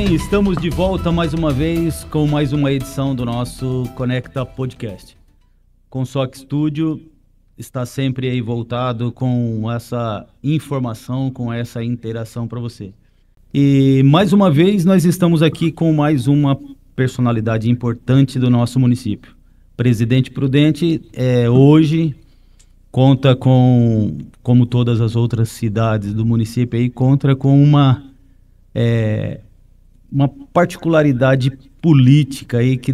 bem, estamos de volta mais uma vez com mais uma edição do nosso Conecta Podcast. Consoc Studio está sempre aí voltado com essa informação, com essa interação para você. E mais uma vez nós estamos aqui com mais uma personalidade importante do nosso município. Presidente Prudente hoje conta com, como todas as outras cidades do município, aí, conta com uma particularidade política aí que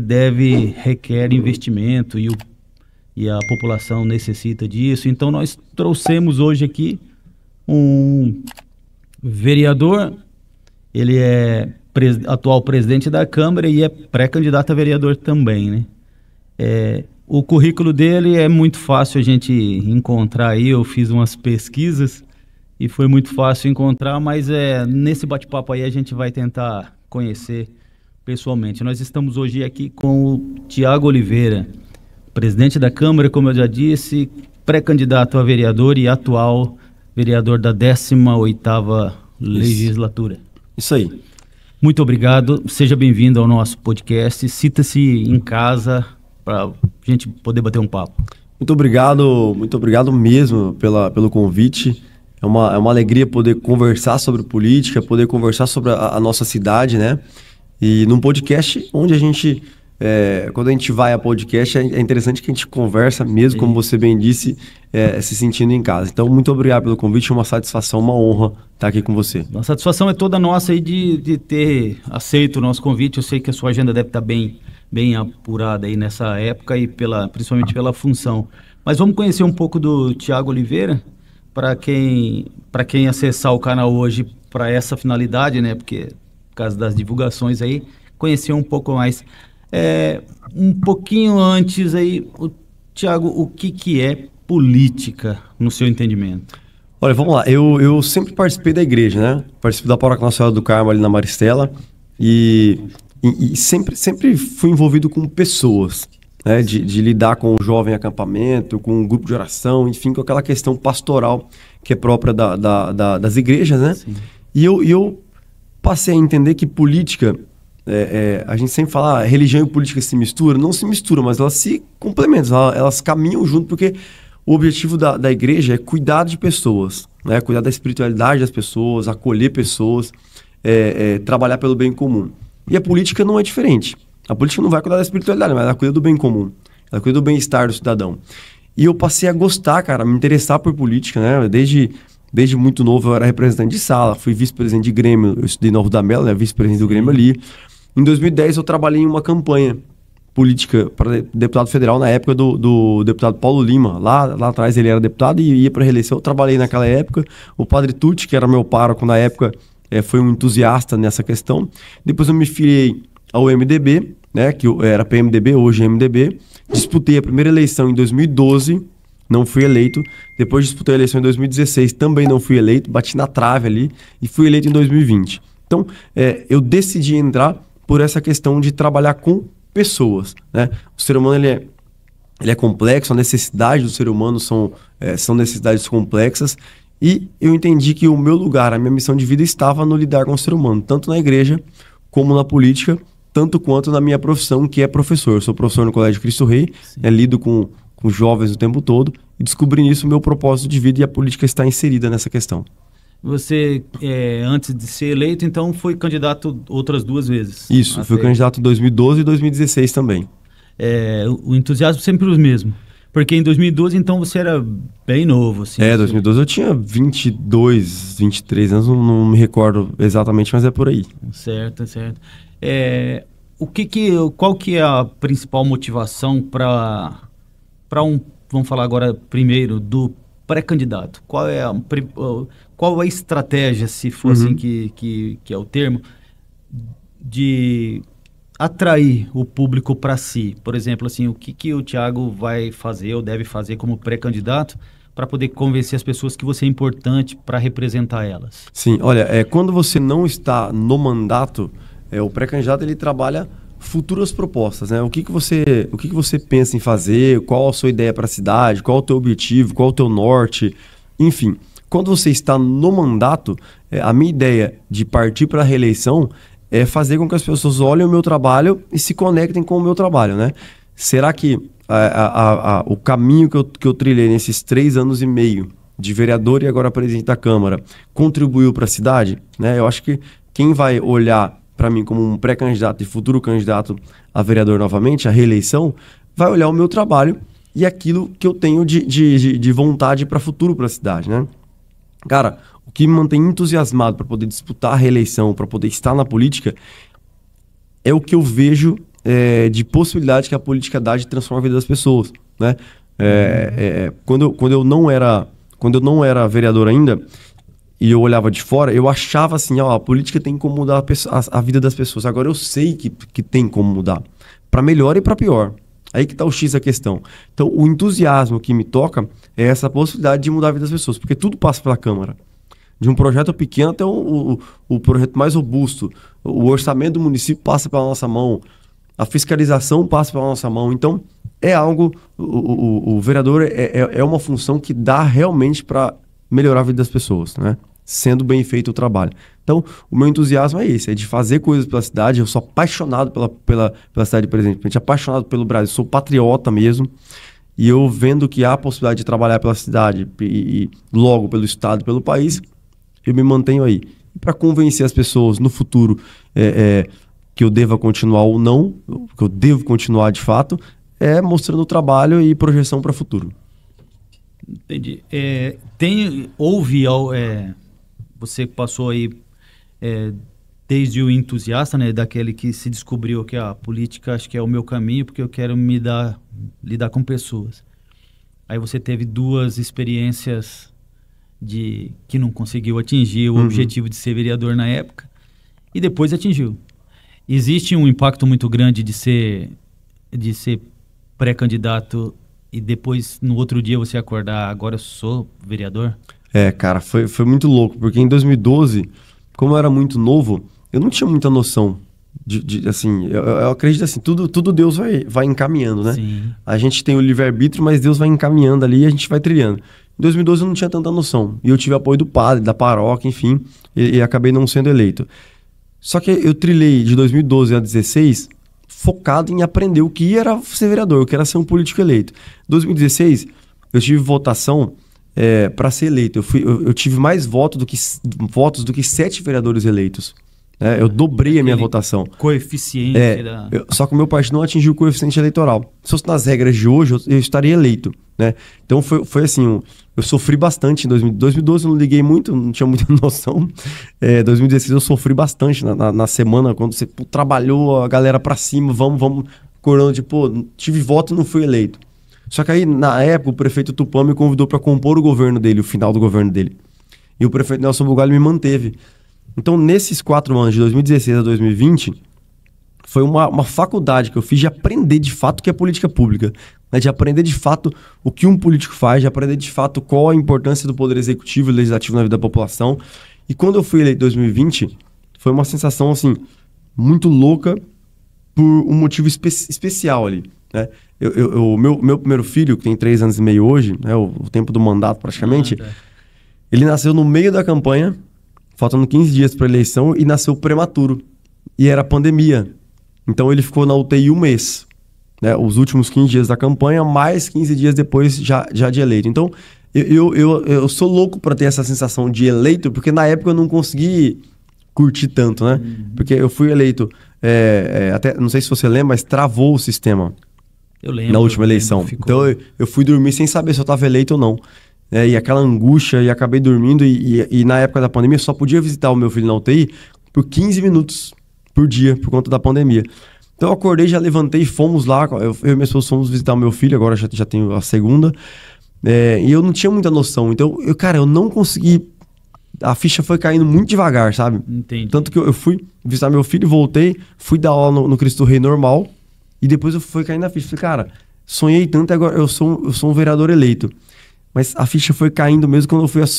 requer investimento e a população necessita disso. Então nós trouxemos hoje aqui um vereador, ele é atual presidente da Câmara e é pré-candidato a vereador também, né? O currículo dele é muito fácil a gente encontrar aí, eu fiz umas pesquisas e foi muito fácil encontrar, mas nesse bate-papo aí a gente vai tentar conhecer pessoalmente. Nós estamos hoje aqui com o Thiago Oliveira, presidente da Câmara, como eu já disse, pré-candidato a vereador e atual vereador da 18ª legislatura. Isso aí. Muito obrigado, seja bem-vindo ao nosso podcast, sinta-se em casa para a gente poder bater um papo. Muito obrigado mesmo pelo convite. É uma alegria poder conversar sobre política, poder conversar sobre a nossa cidade, né? E num podcast onde a gente, quando a gente vai a podcast, é interessante que a gente conversa mesmo, como você bem disse, se sentindo em casa. Então, muito obrigado pelo convite, uma satisfação, uma honra estar aqui com você. A satisfação é toda nossa aí de ter aceito o nosso convite. Eu sei que a sua agenda deve estar bem apurada aí nessa época e principalmente pela função. Mas vamos conhecer um pouco do Thiago Oliveira, para quem acessar o canal hoje para essa finalidade, né? Porque por causa das divulgações aí, conhecer um pouco mais. Um pouquinho antes aí, Thiago, o que é política no seu entendimento? Olha, vamos lá. Eu sempre participei da igreja, né? Participei da Paróquia Nossa Senhora do Carmo ali na Maristela e sempre fui envolvido com pessoas, né? De lidar com o jovem acampamento, com um grupo de oração, enfim, com aquela questão pastoral que é própria das igrejas, né? Sim. E eu passei a entender que política, a gente sempre fala, religião e política se misturam, não se misturam, mas elas se complementam, elas caminham junto, porque o objetivo da igreja é cuidar de pessoas, né? Cuidar da espiritualidade das pessoas, acolher pessoas, trabalhar pelo bem comum. E a política não é diferente. A política não vai cuidar da espiritualidade, mas ela cuida do bem comum. Ela cuida do bem-estar do cidadão. E eu passei a gostar, cara, a me interessar por política, né? Desde muito novo eu era representante de sala, fui vice-presidente de Grêmio, eu estudei na Rua da Mela, né? Vice-presidente do Grêmio ali. Em 2010 eu trabalhei em uma campanha política para deputado federal na época do deputado Paulo Lima. Lá atrás ele era deputado e ia para reeleição. Eu trabalhei naquela época. O padre Tucci, que era meu pároco na época, foi um entusiasta nessa questão. Depois eu me filiei ao MDB, né, que era PMDB, hoje é MDB. Disputei a primeira eleição em 2012, não fui eleito. Depois disputei a eleição em 2016, também não fui eleito. Bati na trave ali e fui eleito em 2020. Então, eu decidi entrar por essa questão de trabalhar com pessoas, né? O ser humano ele é complexo, a necessidade do ser humano são necessidades complexas. E eu entendi que o meu lugar, a minha missão de vida estava no lidar com o ser humano, tanto na igreja como na política, tanto quanto na minha profissão, que é professor. Eu sou professor no Colégio Cristo Rei, lido com jovens o tempo todo e descobri nisso o meu propósito de vida e a política está inserida nessa questão. Você, antes de ser eleito, então foi candidato outras 2 vezes? Isso, fui candidato em 2012 e 2016 também. O entusiasmo sempre o mesmo? Porque em 2012, então, você era bem novo, assim. 2012 eu tinha 22, 23 anos, não me recordo exatamente, mas é por aí. Certo. Qual que é a principal motivação para vamos falar agora primeiro do pré-candidato? Qual a estratégia, se for assim que é o termo, de atrair o público para si? Por exemplo, assim, o que o Thiago vai fazer ou deve fazer como pré-candidato para poder convencer as pessoas que você é importante para representar elas? Sim, olha, quando você não está no mandato, o pré-candidato ele trabalha futuras propostas, né? O que você pensa em fazer, qual a sua ideia para a cidade, qual o teu objetivo, qual o teu norte, enfim. Quando você está no mandato, a minha ideia de partir para a reeleição é fazer com que as pessoas olhem o meu trabalho e se conectem com o meu trabalho, né? Será que o caminho que eu trilhei nesses 3 anos e meio de vereador e agora presidente da Câmara contribuiu para a cidade, né? Eu acho que quem vai olhar para mim como um pré-candidato e futuro candidato a vereador novamente, a reeleição, vai olhar o meu trabalho e aquilo que eu tenho de vontade para futuro para a cidade, né? Cara, o que me mantém entusiasmado para poder disputar a reeleição, para poder estar na política, é o que eu vejo de possibilidade que a política dá de transformar a vida das pessoas, né? Quando eu não era vereador ainda, e eu olhava de fora, eu achava assim, ó, a política tem como mudar a vida das pessoas. Agora eu sei que tem como mudar, para melhor e para pior. Aí que tá o X da questão. Então, o entusiasmo que me toca é essa possibilidade de mudar a vida das pessoas, porque tudo passa pela Câmara. De um projeto pequeno até o projeto mais robusto. O orçamento do município passa pela nossa mão, a fiscalização passa pela nossa mão. Então, é algo... O vereador é uma função que dá realmente para melhorar a vida das pessoas, né? Sendo bem feito o trabalho. Então, o meu entusiasmo é esse, é de fazer coisas pela cidade. Eu sou apaixonado pela cidade de Presidente Prudente, apaixonado pelo Brasil, sou patriota mesmo. E eu vendo que há a possibilidade de trabalhar pela cidade e logo pelo estado, pelo país, eu me mantenho aí. Para convencer as pessoas no futuro que eu deva continuar ou não, que eu devo continuar de fato, mostrando o trabalho e projeção para o futuro. Entendi. Você passou aí desde o entusiasta, né, daquele que se descobriu que a política acho que é o meu caminho, porque eu quero lidar com pessoas. Aí você teve 2 experiências que não conseguiu atingir o objetivo de ser vereador na época, e depois atingiu. Existe um impacto muito grande de ser pré-candidato e depois, no outro dia, você acordar, agora eu sou vereador? Cara, foi muito louco, porque em 2012, como eu era muito novo, eu não tinha muita noção assim, eu acredito assim, tudo Deus vai encaminhando, né? Sim. A gente tem o livre-arbítrio, mas Deus vai encaminhando ali e a gente vai trilhando. Em 2012 eu não tinha tanta noção, e eu tive apoio do padre, da paróquia, enfim, e acabei não sendo eleito. Só que eu trilhei de 2012 a 2016 focado em aprender o que era ser vereador, o que era ser um político eleito. Em 2016, eu tive votação para ser eleito. Eu tive mais votos do que 7 vereadores eleitos. Eu dobrei a minha votação. Coeficiente. Só que o meu partido não atingiu o coeficiente eleitoral. Se fosse nas regras de hoje, eu estaria eleito, né? Então foi assim, eu sofri bastante em 2012, eu não liguei muito, não tinha muita noção. 2016 eu sofri bastante na semana, quando você trabalhou a galera pra cima, vamos, corando de, tive voto e não fui eleito. Só que aí, na época, o prefeito Tupã me convidou para compor o governo dele, o final do governo dele. E o prefeito Nelson Bugalho me manteve. Então, nesses 4 anos, de 2016 a 2020, foi uma faculdade que eu fiz de aprender de fato o que é política pública, né? De aprender de fato o que um político faz, de aprender de fato qual a importância do poder executivo e legislativo na vida da população. E quando eu fui eleito em 2020, foi uma sensação assim, muito louca por um motivo especial ali, né? Meu primeiro filho, que tem 3 anos e meio hoje, né, o tempo do mandato praticamente, ele nasceu no meio da campanha, faltando 15 dias para a eleição, e nasceu prematuro. E era pandemia. Então ele ficou na UTI 1 mês. Né? Os últimos 15 dias da campanha, mais 15 dias depois já de eleito. Então eu sou louco para ter essa sensação de eleito, porque na época eu não consegui curtir tanto, né? Porque eu fui eleito, até não sei se você lembra, mas travou o sistema. Eu lembro. Na última eleição. Então eu fui dormir sem saber se eu estava eleito ou não. E aquela angústia, e acabei dormindo, e na época da pandemia eu só podia visitar o meu filho na UTI por 15 minutos por dia, por conta da pandemia. Então eu acordei, já levantei e fomos lá, eu e minha esposa fomos visitar o meu filho, agora já tenho a segunda, e eu não tinha muita noção. Então, eu não consegui, a ficha foi caindo muito devagar, sabe? Entendi. Tanto que eu fui visitar meu filho, voltei, fui dar aula no Cristo Rei normal, e depois eu fui caindo na ficha. Falei, cara, sonhei tanto, agora eu sou um vereador eleito. Mas a ficha foi caindo mesmo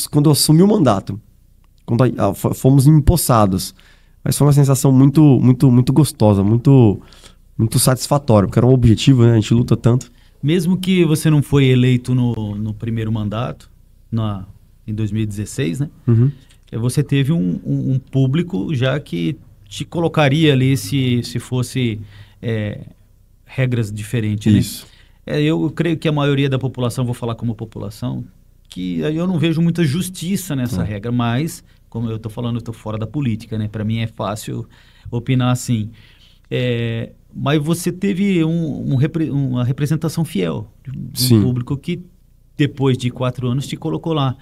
quando eu assumi o mandato. Quando fomos empossados. Mas foi uma sensação muito, muito, muito gostosa, muito, muito satisfatória, porque era um objetivo, né? A gente luta tanto. Mesmo que você não foi eleito no primeiro mandato, em 2016, né? Você teve um público já que te colocaria ali se fosse regras diferentes, né? Isso. Eu creio que a maioria da população, vou falar como população, que eu não vejo muita justiça nessa regra, mas, como eu estou falando, eu estou fora da política, né? Para mim é fácil opinar assim. Mas você teve uma representação fiel de um público que, depois de 4 anos, te colocou lá,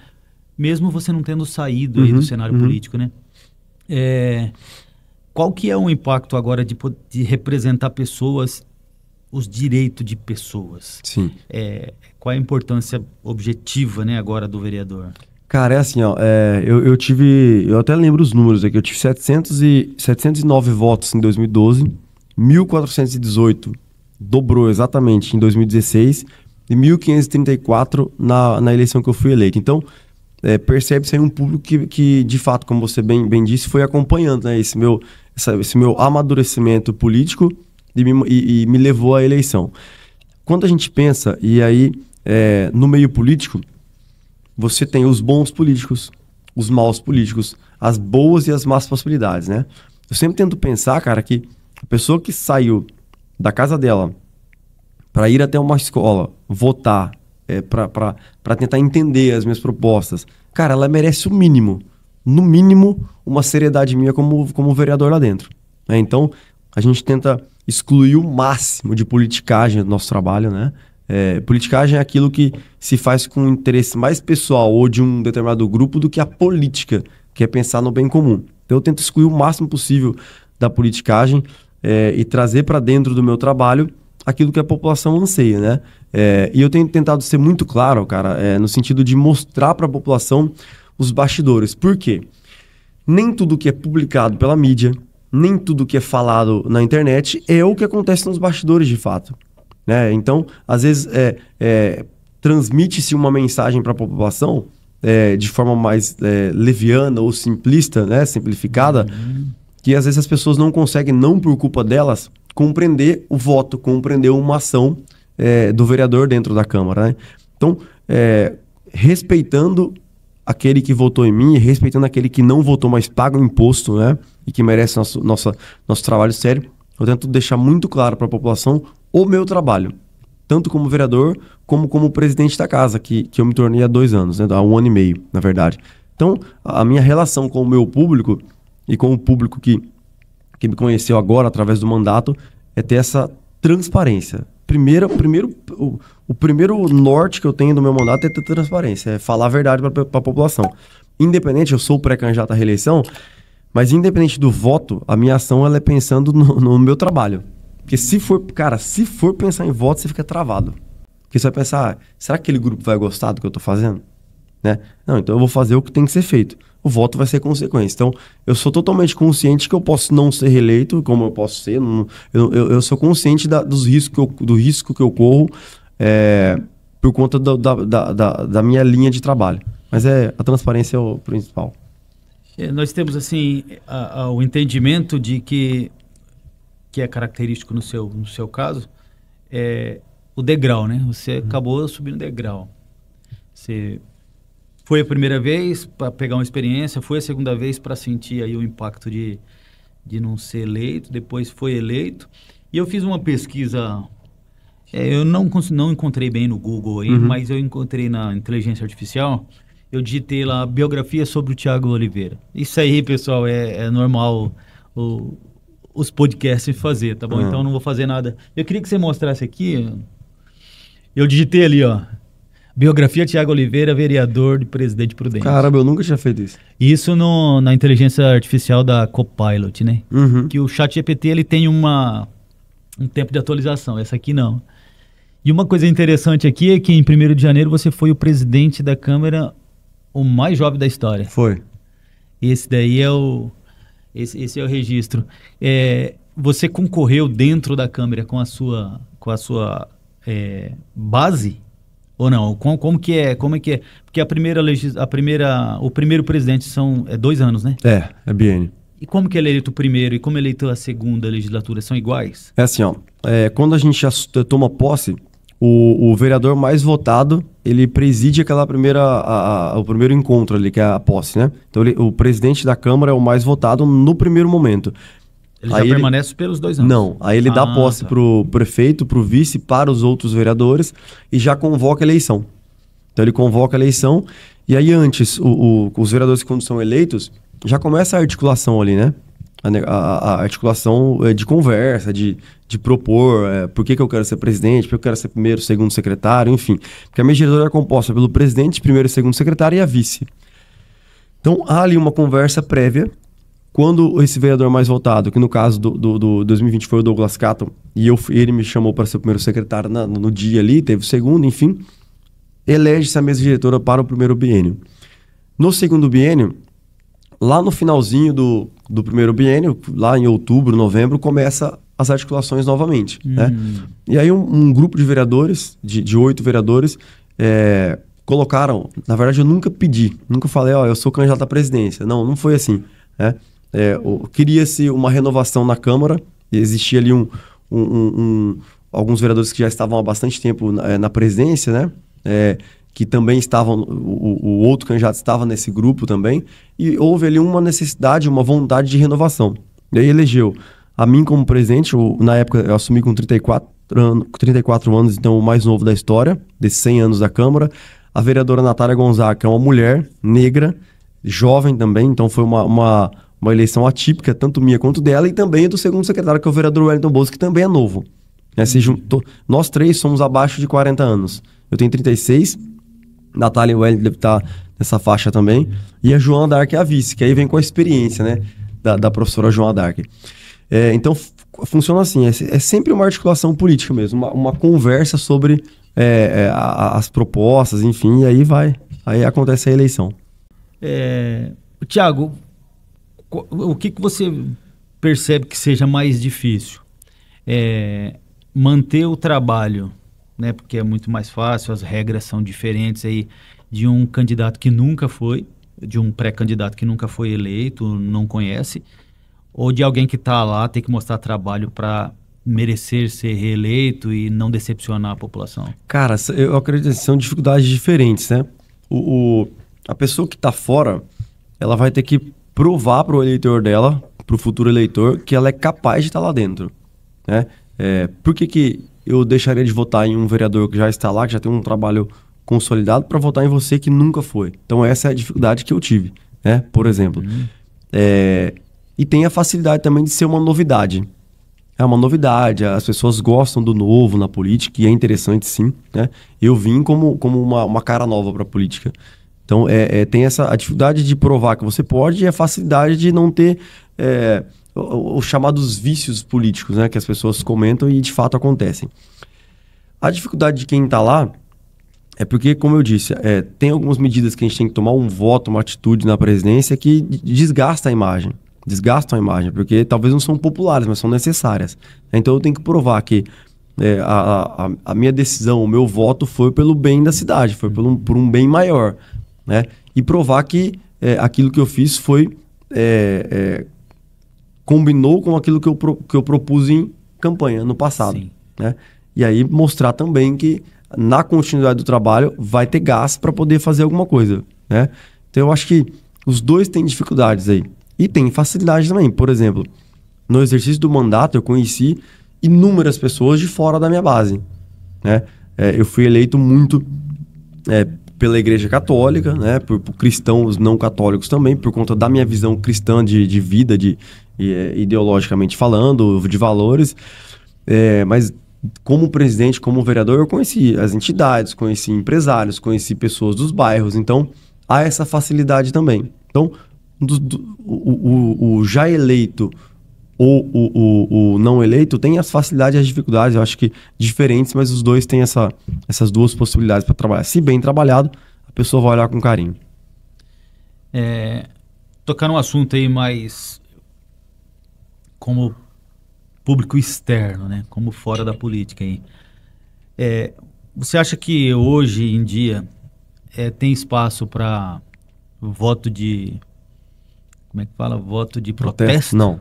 mesmo você não tendo saído aí do cenário político, né? Qual que é o impacto agora de representar pessoas, os direitos de pessoas? Sim. Qual a importância objetiva, né, agora do vereador? Cara, é assim, ó, eu até lembro os números aqui, eu tive 709 votos em 2012, 1.418 dobrou exatamente em 2016 e 1.534 na eleição que eu fui eleito. Então, percebe-se aí um público que, de fato, como você bem disse, foi acompanhando, né, esse meu amadurecimento político e me levou à eleição. Quando a gente pensa, e aí no meio político, você tem os bons políticos, os maus políticos, as boas e as más possibilidades, né? Eu sempre tento pensar, cara, que a pessoa que saiu da casa dela para ir até uma escola, votar, para tentar entender as minhas propostas, cara, ela merece o mínimo. No mínimo, uma seriedade minha como vereador lá dentro. Então, a gente tenta excluir o máximo de politicagem do nosso trabalho, né? Politicagem é aquilo que se faz com interesse mais pessoal ou de um determinado grupo do que a política, que é pensar no bem comum. Então eu tento excluir o máximo possível da politicagem e trazer para dentro do meu trabalho aquilo que a população anseia, né? E eu tenho tentado ser muito claro, cara, no sentido de mostrar para a população os bastidores. Por quê? Nem tudo que é publicado pela mídia, nem tudo que é falado na internet é o que acontece nos bastidores de fato, né? Então, às vezes, transmite-se uma mensagem para a população de forma mais leviana ou simplista, né? Simplificada, que às vezes as pessoas não conseguem, não por culpa delas, compreender o voto, compreender uma ação do vereador dentro da Câmara, né? Então, respeitando aquele que votou em mim, respeitando aquele que não votou, mas paga o imposto, né? E que merece nosso trabalho sério, eu tento deixar muito claro para a população o meu trabalho, tanto como vereador, como presidente da casa, que eu me tornei há 2 anos, né? Há 1 ano e meio, na verdade. Então, a minha relação com o meu público e com o público que me conheceu agora através do mandato é ter essa transparência. O primeiro norte que eu tenho do meu mandato é ter transparência, é falar a verdade para a população. Independente, eu sou pré-candidato à reeleição, mas independente do voto, a minha ação ela é pensando no meu trabalho. Porque se for pensar em voto, você fica travado. Porque você vai pensar, será que aquele grupo vai gostar do que eu estou fazendo? Né? Não, então eu vou fazer o que tem que ser feito. O voto vai ser consequência. Então, eu sou totalmente consciente que eu posso não ser reeleito, como eu posso ser. Eu sou consciente do risco que eu corro por conta da minha linha de trabalho. Mas a transparência é o principal. Nós temos, assim, o entendimento de que é característico no seu caso, o degrau, né? Você acabou subindo degrau. Você foi a primeira vez para pegar uma experiência, foi a segunda vez para sentir aí o impacto de não ser eleito, depois foi eleito. E eu fiz uma pesquisa, eu não encontrei bem no Google aí, mas eu encontrei na inteligência artificial, eu digitei lá biografia sobre o Thiago Oliveira. Isso aí, pessoal, é normal os podcasts fazer, tá bom? Então não vou fazer nada. Eu queria que você mostrasse aqui, eu digitei ali, ó. Biografia Thiago Oliveira, vereador de Presidente Prudente. Caramba, eu nunca tinha feito isso. Isso na inteligência artificial da Copilot, né? Que o ChatGPT ele tem um tempo de atualização, essa aqui não. E uma coisa interessante aqui é que em 1º de janeiro você foi o presidente da Câmara, o mais jovem da história. Foi. Esse daí esse é o registro. Você concorreu dentro da Câmara com a sua base? Ou não? Como que é? Porque o primeiro presidente são 2 anos, né? É biênio. E como que é eleito o primeiro e como é eleito a segunda legislatura? São iguais? É assim, ó. Quando a gente já toma posse, o vereador mais votado, ele preside aquela o primeiro encontro ali, que é a posse, né? Então, o presidente da Câmara é o mais votado no primeiro momento. Ele já permanece pelos 2 anos? Não, aí ele dá posse pro prefeito, pro vice, para os outros vereadores e já convoca a eleição. Então, ele convoca a eleição e aí antes, os vereadores, quando são eleitos, já começa a articulação ali, né? A articulação de conversa, de propor por que eu quero ser presidente, por que eu quero ser primeiro, segundo secretário, enfim. Porque a mesa diretora é composta pelo presidente, primeiro e segundo secretário e a vice. Então, há ali uma conversa prévia. Quando esse vereador mais votado, que no caso do 2020 foi o Douglas Catton, e ele me chamou para ser o primeiro secretário no dia ali, teve o segundo, enfim, elege-se a mesa diretora para o primeiro biênio. No segundo biênio, lá no finalzinho do primeiro biênio, lá em outubro, novembro, começa as articulações novamente. Né? E aí um grupo de vereadores, de 8 vereadores, colocaram... Na verdade, eu nunca pedi, nunca falei, eu sou candidato à presidência. Não foi assim. Né? Queria-se uma renovação na Câmara, existia ali alguns vereadores que já estavam há bastante tempo na presidência, né? Que também estavam, o outro candidato estava nesse grupo também, e houve ali uma necessidade, uma vontade de renovação. E aí elegeu a mim como presidente, na época eu assumi com 34 anos, então o mais novo da história, desses 100 anos da Câmara, a vereadora Natália Gonzaga, que é uma mulher negra, jovem também, então foi uma eleição atípica, tanto minha quanto dela, e também do segundo secretário, que é o vereador Wellington Bosco, que também é novo. Nós 3 somos abaixo de 40 anos. Eu tenho 36, Natália e o Wellington deve estar nessa faixa também, e a Joana Dark é a vice, que aí vem com a experiência, né, da professora Joana Dark. Então, funciona assim, é sempre uma articulação política mesmo, uma conversa sobre as propostas, enfim, e aí acontece a eleição. Tiago, o que você percebe que seja mais difícil? Manter o trabalho, né? Porque é muito mais fácil, as regras são diferentes aí de um candidato que nunca foi, de um pré-candidato que nunca foi eleito, não conhece, ou de alguém que está lá, tem que mostrar trabalho para merecer ser reeleito e não decepcionar a população? Cara, eu acredito que são dificuldades diferentes, né? A pessoa que está fora, ela vai ter que provar para o eleitor dela, para o futuro eleitor, que ela é capaz de estar lá dentro, né? Por que eu deixaria de votar em um vereador que já está lá, que já tem um trabalho consolidado, para votar em você que nunca foi? Então essa é a dificuldade que eu tive, né? Por exemplo. E tem a facilidade também de ser uma novidade. É uma novidade, as pessoas gostam do novo na política, e é interessante sim, né? Eu vim como uma cara nova para a política. Então tem a dificuldade de provar que você pode, e a facilidade de não ter os chamados vícios políticos, né? Que as pessoas comentam e de fato acontecem. A dificuldade de quem está lá é porque, como eu disse, tem algumas medidas que a gente tem que tomar, um voto, uma atitude na presidência que desgastam a imagem, porque talvez não são populares, mas são necessárias. Então eu tenho que provar que a minha decisão, o meu voto foi pelo bem da cidade, foi por um bem maior, né? E provar que aquilo que eu fiz combinou com aquilo que eu propus em campanha no passado. Né? E aí mostrar também que na continuidade do trabalho vai ter gás para poder fazer alguma coisa. Né? Então eu acho que os dois têm dificuldades aí. E tem facilidade também. Por exemplo, no exercício do mandato eu conheci inúmeras pessoas de fora da minha base. Né? Eu fui eleito muito pela Igreja Católica, né? por cristãos não católicos também, por conta da minha visão cristã de vida, ideologicamente falando, de valores. Mas como presidente, como vereador, eu conheci as entidades, conheci empresários, conheci pessoas dos bairros. Então, há essa facilidade também. Então, o já eleito ou o não eleito tem as facilidades e as dificuldades, eu acho que diferentes, mas os dois têm essas duas possibilidades para trabalhar. Se bem trabalhado, a pessoa vai olhar com carinho. Tocar num assunto aí mais como público externo, né? Como fora da política aí. Você acha que hoje em dia tem espaço para voto de... Como é que fala? Voto de protesto? Não.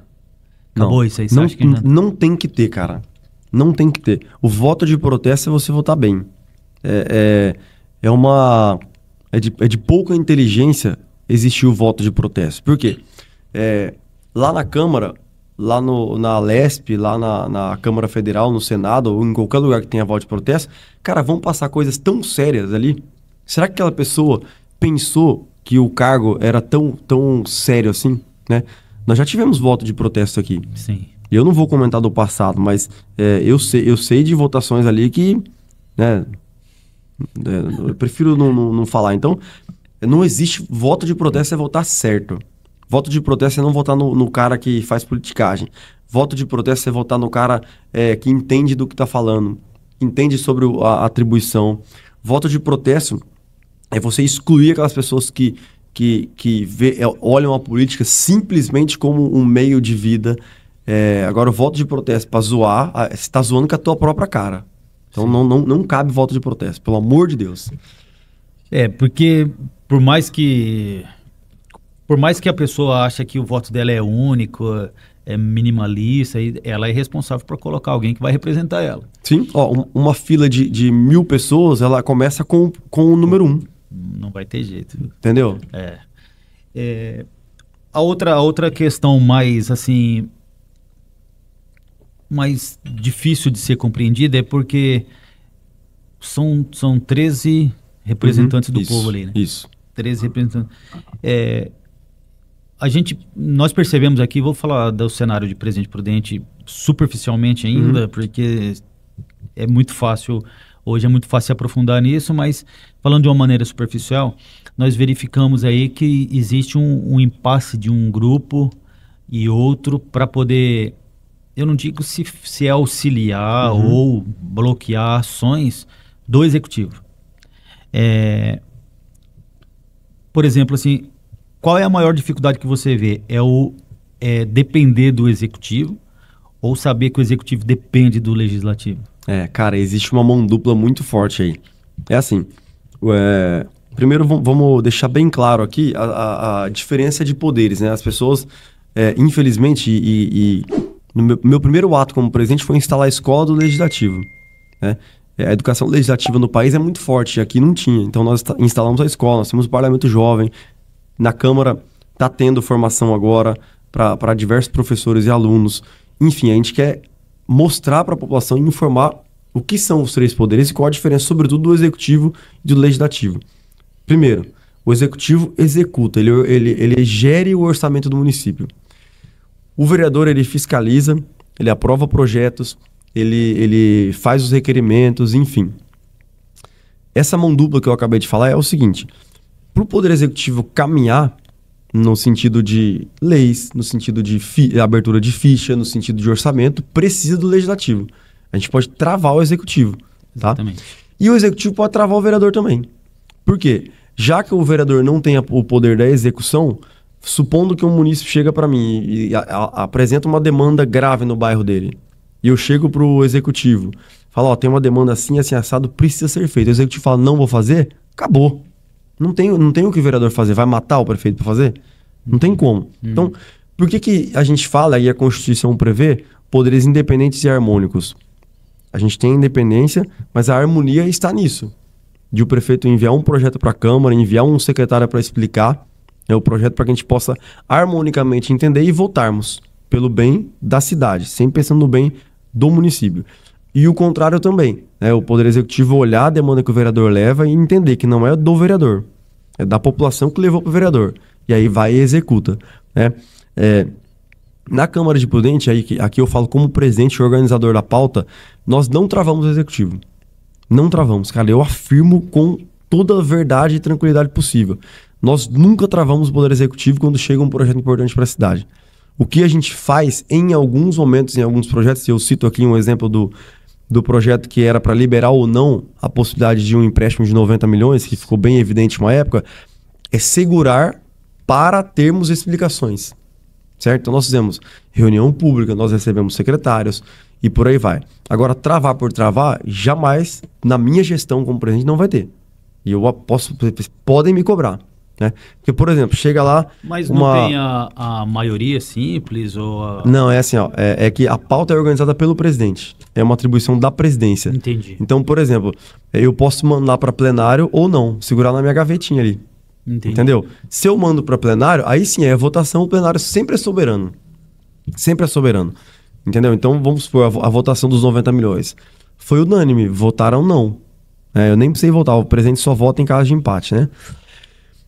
Acabou isso aí? Não tem que ter, cara. Não tem que ter. O voto de protesto é você votar bem. É de pouca inteligência existir o voto de protesto. Por quê? Lá na Câmara, na Lesp, lá na Câmara Federal, no Senado, ou em qualquer lugar que tenha voto de protesto, cara, vão passar coisas tão sérias ali. Será que aquela pessoa pensou que o cargo era tão sério assim, né? Nós já tivemos voto de protesto aqui. Sim. Eu não vou comentar do passado, mas eu sei de votações ali que, né, eu prefiro não falar. Então, não existe voto de protesto, é votar certo. Voto de protesto é não votar no cara que faz politicagem. Voto de protesto é votar no cara que entende do que está falando, entende sobre a atribuição. Voto de protesto é você excluir aquelas pessoas que olham a política simplesmente como um meio de vida. Agora, o voto de protesto para zoar, você está zoando com a tua própria cara. Então, não cabe voto de protesto, pelo amor de Deus. Porque por mais que a pessoa ache que o voto dela é único, é minimalista, ela é responsável por colocar alguém que vai representar ela. Sim, uma fila de 1000 pessoas, ela começa com o número 1. Não vai ter jeito. Entendeu? A outra questão mais, assim, mais difícil de ser compreendida é porque são 13 representantes do povo ali, né? Isso. 13 representantes. Nós percebemos aqui, vou falar do cenário de Presidente Prudente superficialmente ainda, porque é muito fácil, hoje é muito fácil se aprofundar nisso, mas falando de uma maneira superficial, nós verificamos aí que existe um impasse de um grupo e outro para poder, eu não digo se é auxiliar ou bloquear ações do Executivo. Por exemplo, assim, qual é a maior dificuldade que você vê? É depender do Executivo ou saber que o Executivo depende do Legislativo? Cara, existe uma mão dupla muito forte aí. É assim, primeiro vamos deixar bem claro aqui a diferença de poderes, né? As pessoas, infelizmente, no meu primeiro ato como presidente foi instalar a escola do Legislativo, né? A educação legislativa no país é muito forte, aqui não tinha. Então nós instalamos a escola, nós temos o Parlamento Jovem. Na Câmara está tendo formação agora para diversos professores e alunos. Enfim, a gente quer mostrar para a população e informar o que são os 3 poderes e qual a diferença, sobretudo, do Executivo e do Legislativo. Primeiro, o Executivo executa, ele gere o orçamento do município. O vereador, ele fiscaliza, ele aprova projetos, ele faz os requerimentos, enfim. Essa mão dupla que eu acabei de falar é o seguinte: para o Poder Executivo caminhar no sentido de leis, no sentido de abertura de ficha, no sentido de orçamento, precisa do Legislativo. A gente pode travar o Executivo, tá? Exatamente. E o Executivo pode travar o vereador também. Por quê? Já que o vereador não tem o poder da execução, supondo que um munícipe chega para mim e apresenta uma demanda grave no bairro dele, e eu chego para o Executivo, falo, tem uma demanda assim, assim, assado, precisa ser feito. O Executivo fala, não vou fazer, acabou. Não tem o que o vereador fazer. Vai matar o prefeito para fazer? Não tem como. Então, por que a gente fala, e a Constituição prevê, poderes independentes e harmônicos? A gente tem independência, mas a harmonia está nisso. De o prefeito enviar um projeto para a Câmara, enviar um secretário para explicar o projeto para que a gente possa harmonicamente entender e votarmos pelo bem da cidade, sempre pensando no bem do município. E o contrário também, né? O Poder Executivo olhar a demanda que o vereador leva e entender que não é do vereador, é da população que levou para o vereador. E aí vai e executa, né? Na Câmara de Prudente, aqui eu falo como presidente e organizador da pauta, nós não travamos o Executivo. Não travamos, cara. Eu afirmo com toda a verdade e tranquilidade possível. Nós nunca travamos o Poder Executivo quando chega um projeto importante para a cidade. O que a gente faz em alguns momentos, em alguns projetos, eu cito aqui um exemplo do projeto que era para liberar ou não a possibilidade de um empréstimo de 90 milhões, que ficou bem evidente uma época, é segurar para termos explicações, certo? Então nós fizemos reunião pública, nós recebemos secretários e por aí vai. Agora, travar por travar, jamais, na minha gestão como presidente, não vai ter. E eu posso, podem me cobrar. né? Porque, por exemplo, chega lá Mas não tem a maioria simples ou a... Não, é assim, ó, é que a pauta é organizada pelo presidente. É uma atribuição da presidência. Entendi. Então, por exemplo, eu posso mandar para plenário ou não, segurar na minha gavetinha ali. Entendi. Entendeu? Se eu mando para plenário, aí sim, é votação, o plenário sempre é soberano. Sempre é soberano. Entendeu? Então, vamos supor, a votação dos 90 milhões. Foi unânime, votaram não. Eu nem precisei votar, o presidente só vota em caso de empate, né?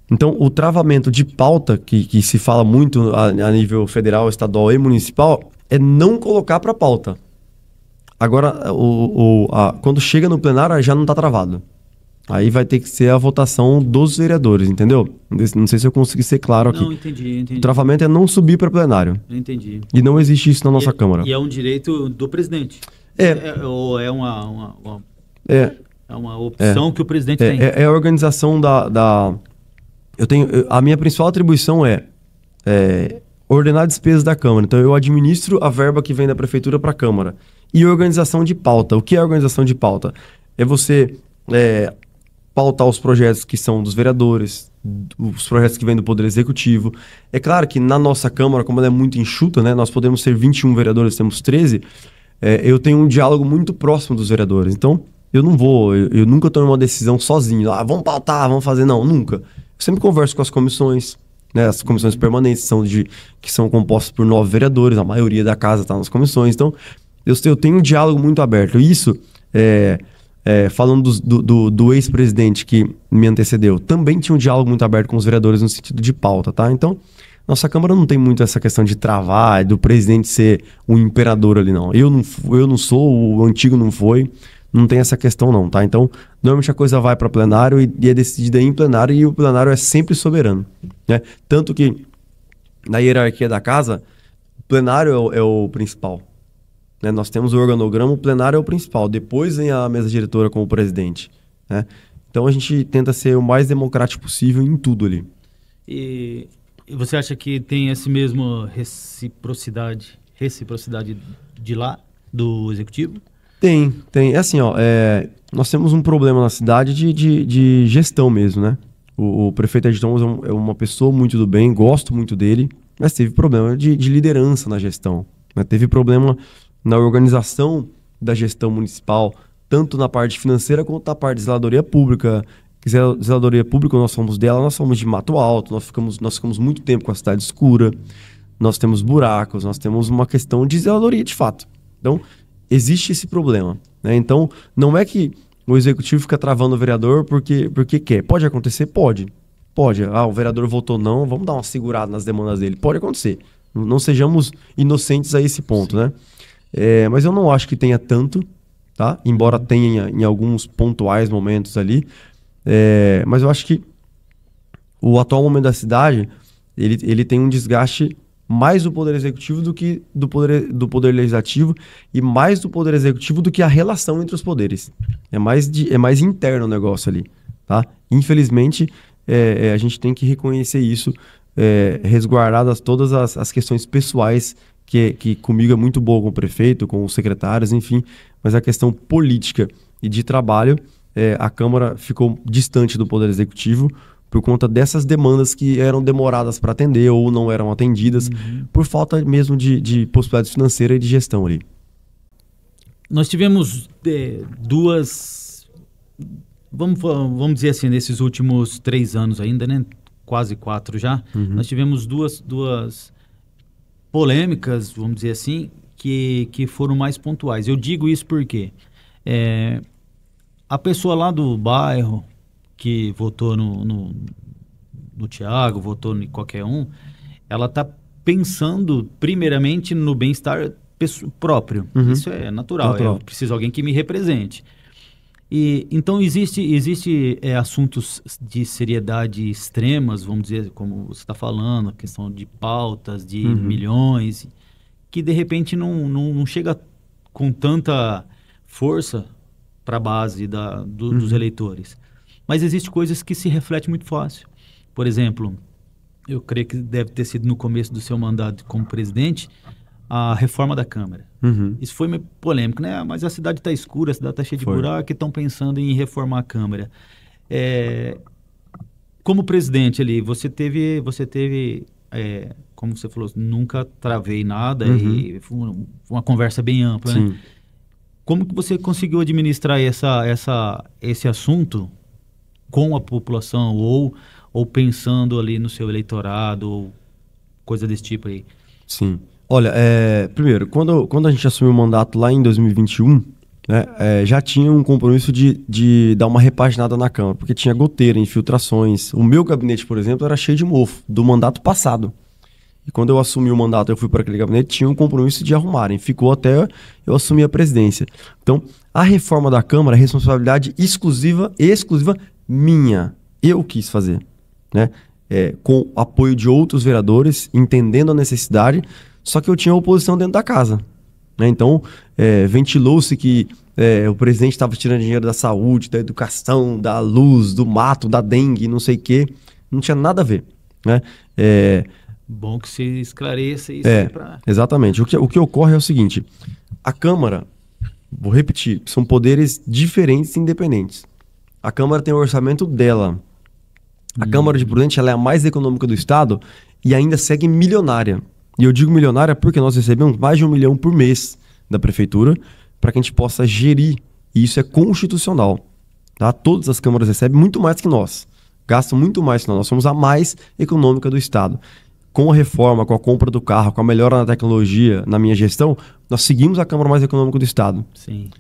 Então, o travamento de pauta, que se fala muito a nível federal, estadual e municipal, é não colocar para pauta. Agora, quando chega no plenário, já não está travado. Aí vai ter que ser a votação dos vereadores, entendeu? Não sei se eu consegui ser claro aqui. Não, entendi. O travamento é não subir para plenário. Entendi. E não existe isso na nossa Câmara. E é um direito do presidente. Ou é uma opção que o presidente tem. É a organização a minha principal atribuição é ordenar despesas da Câmara. Então, eu administro a verba que vem da Prefeitura para a Câmara. E organização de pauta. O que é organização de pauta? É você pautar os projetos que são dos vereadores, os projetos que vêm do Poder Executivo. É claro que na nossa Câmara, como ela é muito enxuta, né, nós podemos ser 21 vereadores, temos 13, eu tenho um diálogo muito próximo dos vereadores. Então, eu nunca tomo uma decisão sozinho. Vamos pautar, vamos fazer. Não, nunca. Eu sempre converso com as comissões, né? As comissões permanentes que são compostas por 9 vereadores, a maioria da casa está nas comissões. Então, eu tenho um diálogo muito aberto. Isso, falando do ex-presidente que me antecedeu, também tinha um diálogo muito aberto com os vereadores no sentido de pauta, tá? Então, nossa Câmara não tem muito essa questão de travar, do presidente ser um imperador ali, não. Eu não sou, o antigo não foi. Não tem essa questão não, tá? Então, normalmente a coisa vai para plenário e é decidida em plenário e o plenário é sempre soberano, né? Tanto que, na hierarquia da casa, o plenário é o principal, né? Nós temos o organograma, o plenário é o principal. Depois vem a mesa diretora com o presidente, né? Então, a gente tenta ser o mais democrático possível em tudo ali. E você acha que tem esse mesmo reciprocidade de lá, do Executivo? Tem. É assim, ó, nós temos um problema na cidade de gestão mesmo, né? O prefeito Ed Thomas é uma pessoa muito do bem, gosto muito dele, mas teve problema de liderança na gestão, né? Teve problema na organização da gestão municipal, tanto na parte financeira quanto na parte de zeladoria pública. Zeladoria pública, nós somos dela, nós somos de Mato Alto, nós ficamos muito tempo com a cidade escura, nós temos buracos, nós temos uma questão de zeladoria de fato. Então, existe esse problema, né? Então, não é que o executivo fica travando o vereador porque quer. Pode acontecer? Pode. O vereador votou não, vamos dar uma segurada nas demandas dele. Pode acontecer. Não sejamos inocentes a esse ponto, né? Mas eu não acho que tenha tanto, tá? Embora tenha em alguns pontuais momentos ali. Mas eu acho que o atual momento da cidade, ele tem um desgaste mais do Poder Executivo do que do poder Legislativo e mais do Poder Executivo do que a relação entre os poderes. É mais interno o negócio ali, tá? Infelizmente, a gente tem que reconhecer isso, resguardadas todas as questões pessoais, que comigo é muito boa com o prefeito, com os secretários, enfim, mas a questão política e de trabalho, a Câmara ficou distante do Poder Executivo, por conta dessas demandas que eram demoradas para atender ou não eram atendidas, por falta mesmo de possibilidades financeiras e de gestão ali. Nós tivemos duas, vamos dizer assim, nesses últimos 3 anos ainda, né? Quase 4 já, nós tivemos duas polêmicas, vamos dizer assim, que foram mais pontuais. Eu digo isso porque a pessoa lá do bairro, que votou no Thiago, votou em qualquer um, ela está pensando primeiramente no bem-estar próprio. Isso é natural. Eu preciso de alguém que me represente. E então existe assuntos de seriedade extremas, vamos dizer, como você está falando, a questão de pautas, de milhões, que de repente não chega com tanta força para a base dos eleitores. Mas existem coisas que se refletem muito fácil. Por exemplo, eu creio que deve ter sido no começo do seu mandato como presidente, a reforma da Câmara. Isso foi meio polêmico, né? Mas a cidade está escura, a cidade está cheia de buraco e estão pensando em reformar a Câmara. como presidente ali, como você falou, nunca travei nada e foi uma conversa bem ampla, Sim. né? Como que você conseguiu administrar esse assunto com a população ou pensando ali no seu eleitorado ou coisa desse tipo aí? Sim. Olha, primeiro, quando a gente assumiu o mandato lá em 2021, né, já tinha um compromisso de dar uma repaginada na Câmara, porque tinha goteira, infiltrações. O meu gabinete, por exemplo, era cheio de mofo, do mandato passado. E quando eu assumi o mandato, eu fui para aquele gabinete, tinha um compromisso de arrumarem. Ficou até eu assumir a presidência. Então, a reforma da Câmara é responsabilidade exclusiva minha. Eu quis fazer, né? Com apoio de outros vereadores, entendendo a necessidade, só que eu tinha oposição dentro da casa, né? Então, ventilou-se que o presidente estava tirando dinheiro da saúde, da educação, da luz, do mato, da dengue, não sei o quê. Não tinha nada a ver, né? Bom que se esclareça isso. Exatamente. O que ocorre é o seguinte: a Câmara, vou repetir, são poderes diferentes e independentes. A Câmara tem o orçamento dela. A Câmara de Prudente ela é a mais econômica do Estado e ainda segue milionária. E eu digo milionária porque nós recebemos mais de 1 milhão por mês da Prefeitura para que a gente possa gerir. E isso é constitucional. Tá? Todas as câmaras recebem muito mais que nós. Gastam muito mais que nós. Nós somos a mais econômica do Estado. Com a reforma, com a compra do carro, com a melhora na tecnologia, na minha gestão, nós seguimos a Câmara mais econômica do Estado. Sim.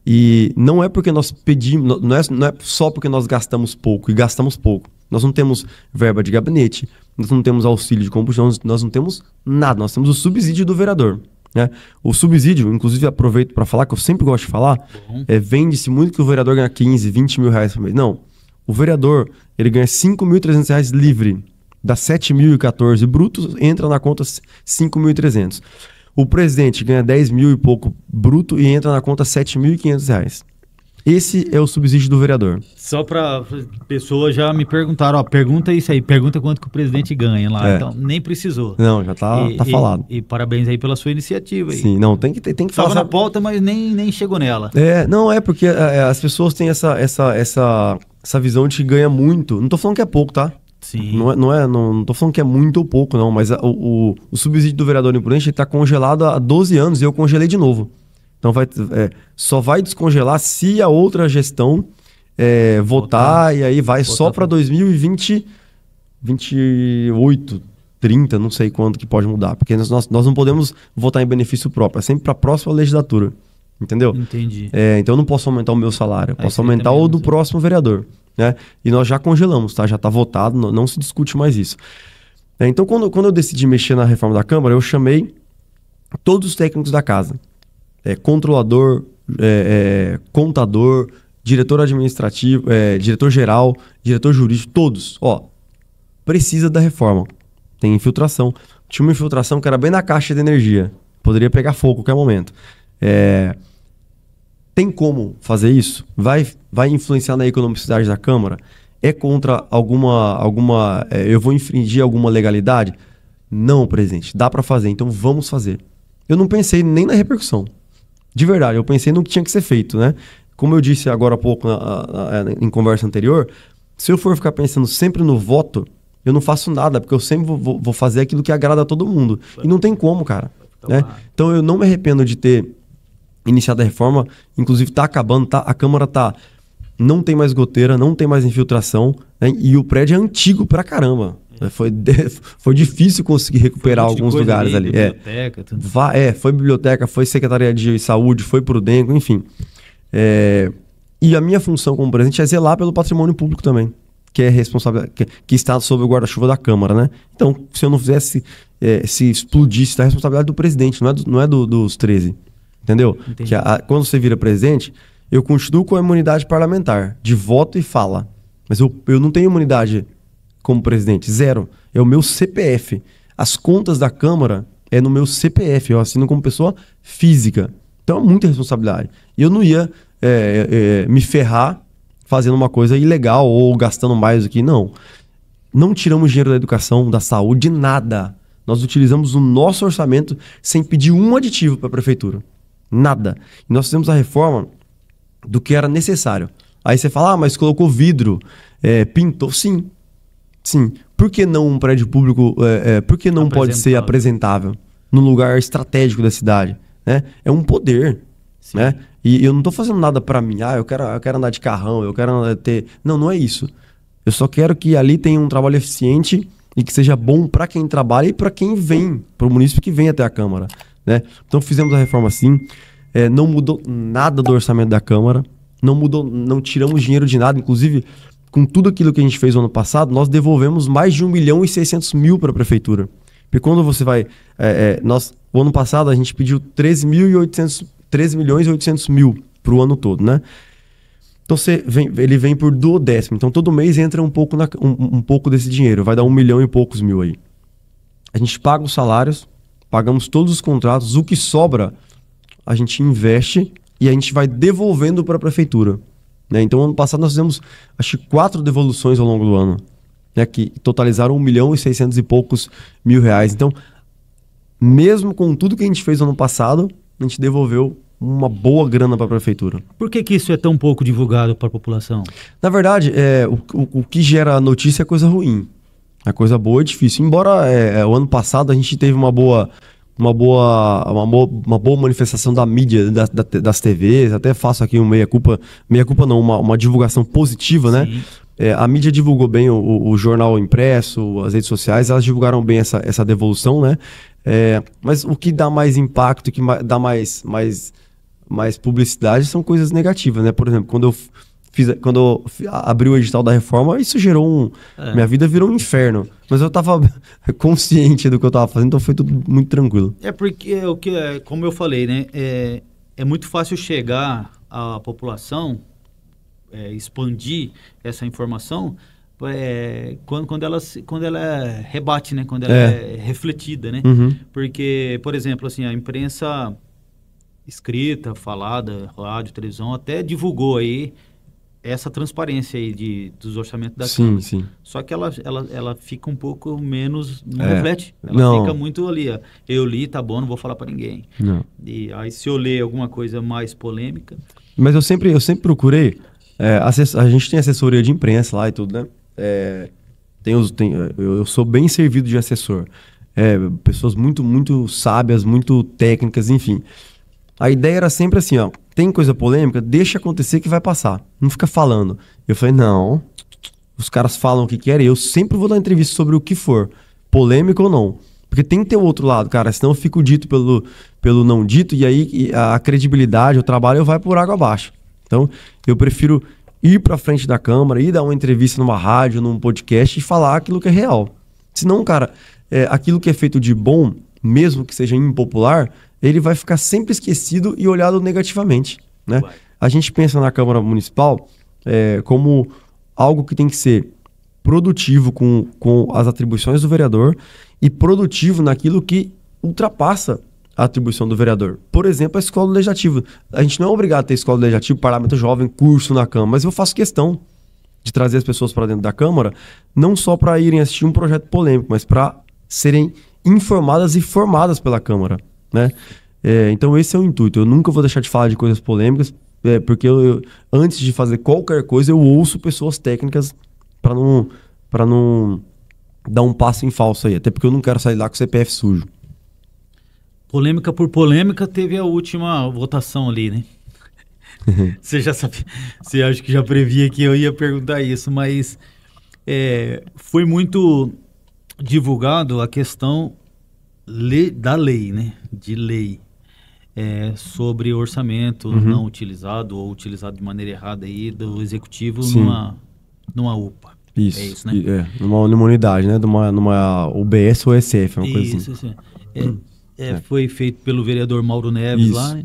E não é porque nós pedimos, não é só porque nós gastamos pouco, e gastamos pouco. Nós não temos verba de gabinete, nós não temos auxílio de combustível, nós não temos nada, nós temos o subsídio do vereador. Né? O subsídio, inclusive aproveito para falar, que eu sempre gosto de falar, vende-se muito que o vereador ganha 15, 20 mil reais por mês. Não, o vereador ele ganha 5.300 reais livre. Dá 7.014 brutos, entra na conta 5.300. O presidente ganha 10 mil e pouco bruto e entra na conta 7.500 reais. Esse é o subsídio do vereador. Só para pessoas já me perguntaram, pergunta isso aí, pergunta quanto que o presidente ganha lá. Então, nem precisou. Não, já tá falado. E parabéns aí pela sua iniciativa aí. Sim, não, tem que falar. Estava na pauta, mas nem chegou nela. Não, porque as pessoas têm essa visão de que ganha muito. Não tô falando que é pouco, tá? Sim. Não tô falando que é muito ou pouco, não, mas o subsídio do vereador imprudente está congelado há 12 anos e eu congelei de novo. Então só vai descongelar se a outra gestão votar e aí vai só para 2020, 28, 30, não sei quando que pode mudar, porque nós não podemos votar em benefício próprio, é sempre para a próxima legislatura, entendeu? Entendi. Então eu não posso aumentar o meu salário, eu posso aumentar o do próximo vereador. Né? E nós já congelamos, tá? Já está votado, não se discute mais isso. Então, quando eu decidi mexer na reforma da Câmara, eu chamei todos os técnicos da casa. Controlador, contador, diretor administrativo, diretor-geral, diretor jurídico, todos. Precisa da reforma. Tem infiltração. Tinha uma infiltração que era bem na caixa de energia. Poderia pegar fogo a qualquer momento. Tem como fazer isso? Vai influenciar na economicidade da Câmara? É contra alguma eu vou infringir alguma legalidade? Não, presidente. Dá para fazer, então vamos fazer. Eu não pensei nem na repercussão. De verdade, eu pensei no que tinha que ser feito, né? Como eu disse agora há pouco em conversa anterior, se eu for ficar pensando sempre no voto, eu não faço nada, porque eu sempre vou fazer aquilo que agrada a todo mundo. E não tem como, cara. Né? Então eu não me arrependo de ter iniciada a reforma, inclusive está acabando, a Câmara não tem mais goteira, não tem mais infiltração, né? E o prédio é antigo pra caramba. Foi difícil conseguir recuperar alguns lugares ali. Biblioteca, tudo. Foi biblioteca, foi Secretaria de Saúde, foi Prudenco, enfim. E a minha função como presidente é zelar pelo patrimônio público também, que é responsável, que está sob o guarda-chuva da Câmara, né? Então, se eu não fizesse, se explodisse, é a responsabilidade do presidente, não é dos 13. Entendeu? Que quando você vira presidente, eu continuo com a imunidade parlamentar, de voto e fala. Mas eu não tenho imunidade como presidente, zero. É o meu CPF. As contas da Câmara é no meu CPF, eu assino como pessoa física. Então é muita responsabilidade. E eu não ia me ferrar fazendo uma coisa ilegal ou gastando mais do que... Não tiramos dinheiro da educação, da saúde, nada. Nós utilizamos o nosso orçamento sem pedir um aditivo para a prefeitura. Nada. E nós fizemos a reforma do que era necessário. Aí você fala, mas colocou vidro, pintou. Sim, Sim. Por que não um prédio público, por que não pode ser apresentável num lugar estratégico da cidade? Né? É um poder, Sim. né? E eu não estou fazendo nada para mim. Eu quero andar de carrão, eu quero ter... Não, não é isso. Eu só quero que ali tenha um trabalho eficiente e que seja bom para quem trabalha e para quem vem, para o município que vem até a Câmara, né? Então fizemos a reforma assim, não mudou nada do orçamento da Câmara, não mudou, não tiramos dinheiro de nada, inclusive com tudo aquilo que a gente fez no ano passado, nós devolvemos mais de 1.600.000 para a prefeitura. Porque quando você vai... o ano passado a gente pediu 13.800.000 para o ano todo, né? Então ele vem por duodécimo. Então todo mês entra um pouco desse dinheiro. Vai dar 1 milhão e poucos mil aí. A gente paga os salários, pagamos todos os contratos. O que sobra, a gente investe e a gente vai devolvendo para a prefeitura. Né? Então ano passado nós fizemos, acho que 4 devoluções ao longo do ano. Né? Que totalizaram 1.600.000 e poucos mil reais. Então, mesmo com tudo que a gente fez no ano passado, a gente devolveu uma boa grana para a prefeitura. Por que isso é tão pouco divulgado para a população? Na verdade, o que gera notícia é coisa ruim. A coisa boa é difícil. Embora o ano passado a gente teve uma boa manifestação da mídia, das TVs, até faço aqui um meia-culpa não, uma divulgação positiva, né? A mídia divulgou bem o jornal impresso, as redes sociais, elas divulgaram bem essa devolução, né? Mas o que dá mais impacto, o que dá mais publicidade são coisas negativas, né? Por exemplo, quando eu abri o edital da reforma, isso gerou minha vida virou um inferno. Mas eu estava consciente do que eu estava fazendo, então foi tudo muito tranquilo. Porque, como eu falei, né? É muito fácil chegar à população, expandir essa informação quando ela rebate, né? Quando ela é refletida, né? Uhum. Porque, por exemplo, assim, a imprensa escrita, falada, rádio, televisão, até divulgou aí essa transparência aí dos orçamentos da Câmara. Sim. Só que ela fica um pouco menos, não reflete. Ela não. Fica muito ali, ó. Eu li, tá bom, não vou falar para ninguém. Não. E aí se eu ler alguma coisa mais polêmica... Mas eu sempre procurei, a gente tem assessoria de imprensa lá e tudo, né? Eu sou bem servido de assessor. Pessoas muito, muito sábias, muito técnicas, enfim. A ideia era sempre assim, ó, tem coisa polêmica, deixa acontecer que vai passar. Não fica falando. Eu falei, não, os caras falam o que querem, eu sempre vou dar entrevista sobre o que for, polêmico ou não. Porque tem que ter o outro lado, cara, senão eu fico dito pelo não dito e aí a credibilidade, o trabalho vai por água abaixo. Então, eu prefiro ir pra frente da Câmara, ir dar uma entrevista numa rádio, num podcast e falar aquilo que é real. Senão, cara, aquilo que é feito de bom, mesmo que seja impopular, ele vai ficar sempre esquecido e olhado negativamente, né? A gente pensa na Câmara Municipal como algo que tem que ser produtivo com as atribuições do vereador e produtivo naquilo que ultrapassa a atribuição do vereador. Por exemplo, a escola legislativa. A gente não é obrigado a ter escola legislativa, parlamento jovem, curso na Câmara, mas eu faço questão de trazer as pessoas para dentro da Câmara, não só para irem assistir um projeto polêmico, mas para serem informadas e formadas pela Câmara, né? Então esse é o intuito. Eu nunca vou deixar de falar de coisas polêmicas, porque antes de fazer qualquer coisa eu ouço pessoas técnicas para não dar um passo em falso aí, até porque eu não quero sair lá com o CPF sujo. Polêmica por polêmica, teve a última votação ali, né? Você já sabia, você acha que já previa que eu ia perguntar isso, mas foi muito divulgado a questão da lei, né? De lei sobre orçamento não utilizado ou utilizado de maneira errada aí do executivo numa UPA. Isso, é isso, né? Numa unidade, né? Numa UBS ou SF, uma coisa assim. Isso. Foi feito pelo vereador Mauro Neves lá, né?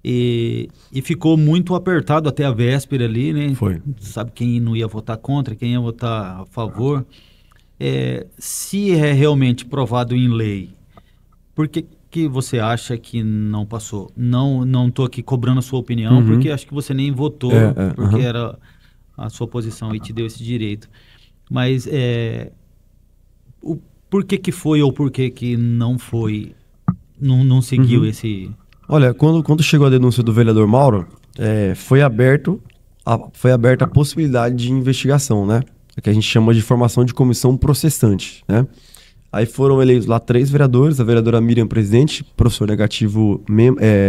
E ficou muito apertado até a véspera ali, né? Foi. Sabe quem não ia votar contra, quem ia votar a favor. Se é realmente provado em lei, por que você acha que não passou? Não estou aqui cobrando a sua opinião, porque acho que você nem votou, porque era a sua posição e te deu esse direito. Mas por que foi ou por que não foi, não seguiu esse... Olha, quando chegou a denúncia do vereador Mauro, foi aberta a possibilidade de investigação, né? que a gente chama de formação de comissão processante, né? Aí foram eleitos lá 3 vereadores, a vereadora Miriam, presidente, professor Negativo,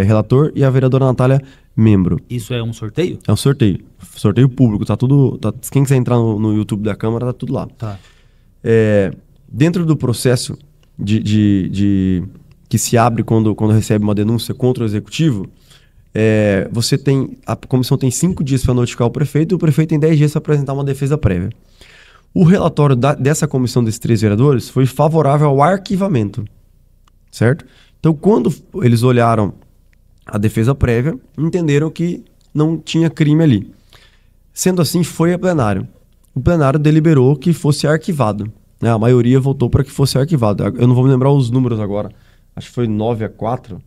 relator, e a vereadora Natália, membro. Isso é um sorteio? É um sorteio público, tá tudo... quem quiser entrar no YouTube da Câmara, tá tudo lá. Tá. Dentro do processo que se abre quando recebe uma denúncia contra o executivo, a comissão tem 5 dias para notificar o prefeito e o prefeito tem 10 dias para apresentar uma defesa prévia. O relatório dessa comissão desses 3 vereadores foi favorável ao arquivamento, certo? Então, quando eles olharam a defesa prévia, entenderam que não tinha crime ali. Sendo assim, foi a plenário. O plenário deliberou que fosse arquivado, né? A maioria votou para que fosse arquivado. Eu não vou me lembrar os números agora. Acho que foi 9-4,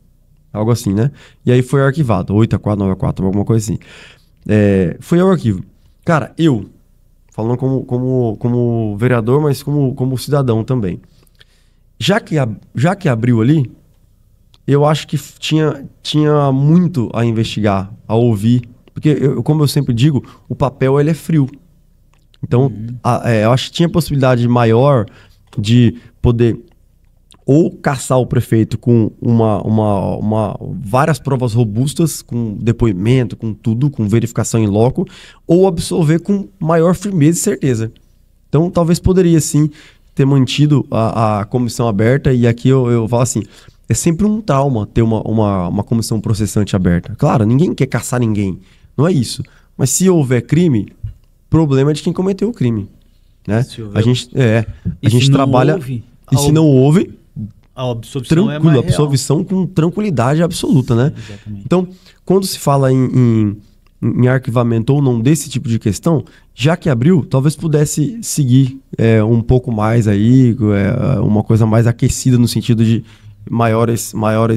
algo assim, né? E aí foi arquivado, 8-4, 9-4, alguma coisa assim. Foi ao arquivo. Cara, falando como vereador, mas como cidadão também. Já que abriu ali, eu acho que tinha muito a investigar, a ouvir. Porque, como eu sempre digo, o papel ele é frio. Então, eu acho que tinha possibilidade maior de poder ou caçar o prefeito com várias provas robustas, com depoimento, com tudo, com verificação em loco, ou absolver com maior firmeza e certeza. Então, talvez poderia, sim, ter mantido a comissão aberta, e aqui eu falo assim, é sempre um trauma ter uma comissão processante aberta. Claro, ninguém quer caçar ninguém, não é isso. Mas se houver crime, problema é de quem cometeu o crime, né? A gente trabalha... E se não houve... A absolvição tranquilo, absolvição com tranquilidade absoluta, né? Exatamente. Então, quando se fala em arquivamento ou não desse tipo de questão, já que abriu, talvez pudesse seguir um pouco mais aí, uma coisa mais aquecida no sentido de maiores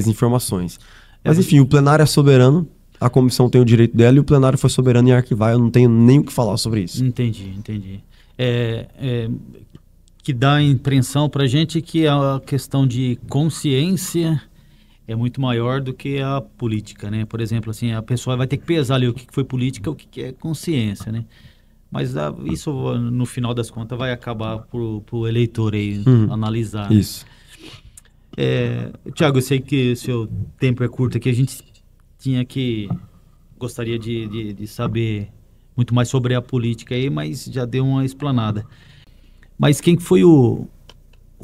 informações. Mas enfim, o plenário é soberano, a comissão tem o direito dela e o plenário foi soberano em arquivar, eu não tenho nem o que falar sobre isso. Entendi. Que dá a impressão para a gente que a questão de consciência é muito maior do que a política, né? Por exemplo, assim, a pessoa vai ter que pesar ali o que foi política e o que é consciência, né? Mas isso, no final das contas, vai acabar pro eleitor aí analisar. Isso. Tiago, eu sei que seu tempo é curto aqui, a gente gostaria de saber muito mais sobre a política aí, mas já deu uma explanada. Mas quem foi o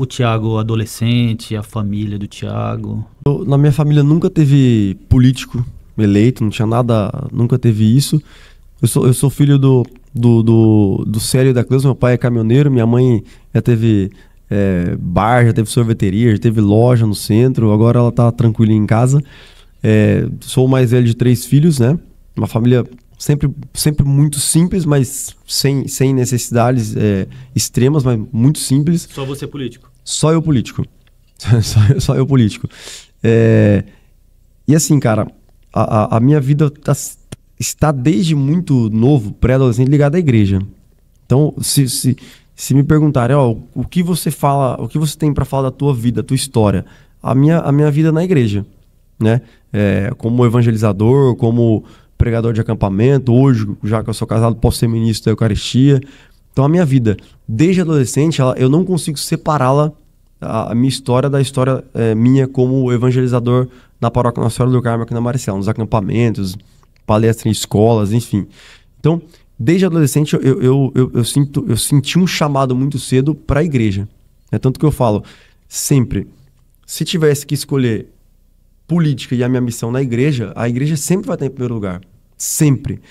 Tiago adolescente, a família do Tiago? Na minha família nunca teve político eleito, não tinha nada, nunca teve isso. Eu sou filho do Célio e da Cleusa, meu pai é caminhoneiro, minha mãe já teve bar, já teve sorveteria, já teve loja no centro, agora ela tá tranquila em casa. Sou o mais velho de 3 filhos, né? Uma família sempre muito simples, mas sem necessidades extremas, mas muito simples. Só você político? Só eu político. Só eu político. E assim, cara, a minha vida está desde muito novo, pré-adolescente, ligada à igreja. Então, se me perguntarem, o que você fala, o que você tem para falar da tua vida, da tua história, a minha vida na igreja, né? Como evangelizador, como pregador de acampamento, hoje, já que eu sou casado, posso ser ministro da Eucaristia. Então a minha vida, desde adolescente, eu não consigo separá-la, a minha história, da história minha como evangelizador na Paróquia Nossa Senhora do Carmo aqui na Maricela, nos acampamentos, palestras em escolas, enfim. Então, desde adolescente, eu senti um chamado muito cedo para a igreja. Tanto que eu falo, sempre, se tivesse que escolher política e a minha missão na igreja, a igreja sempre vai estar em primeiro lugar. Sempre.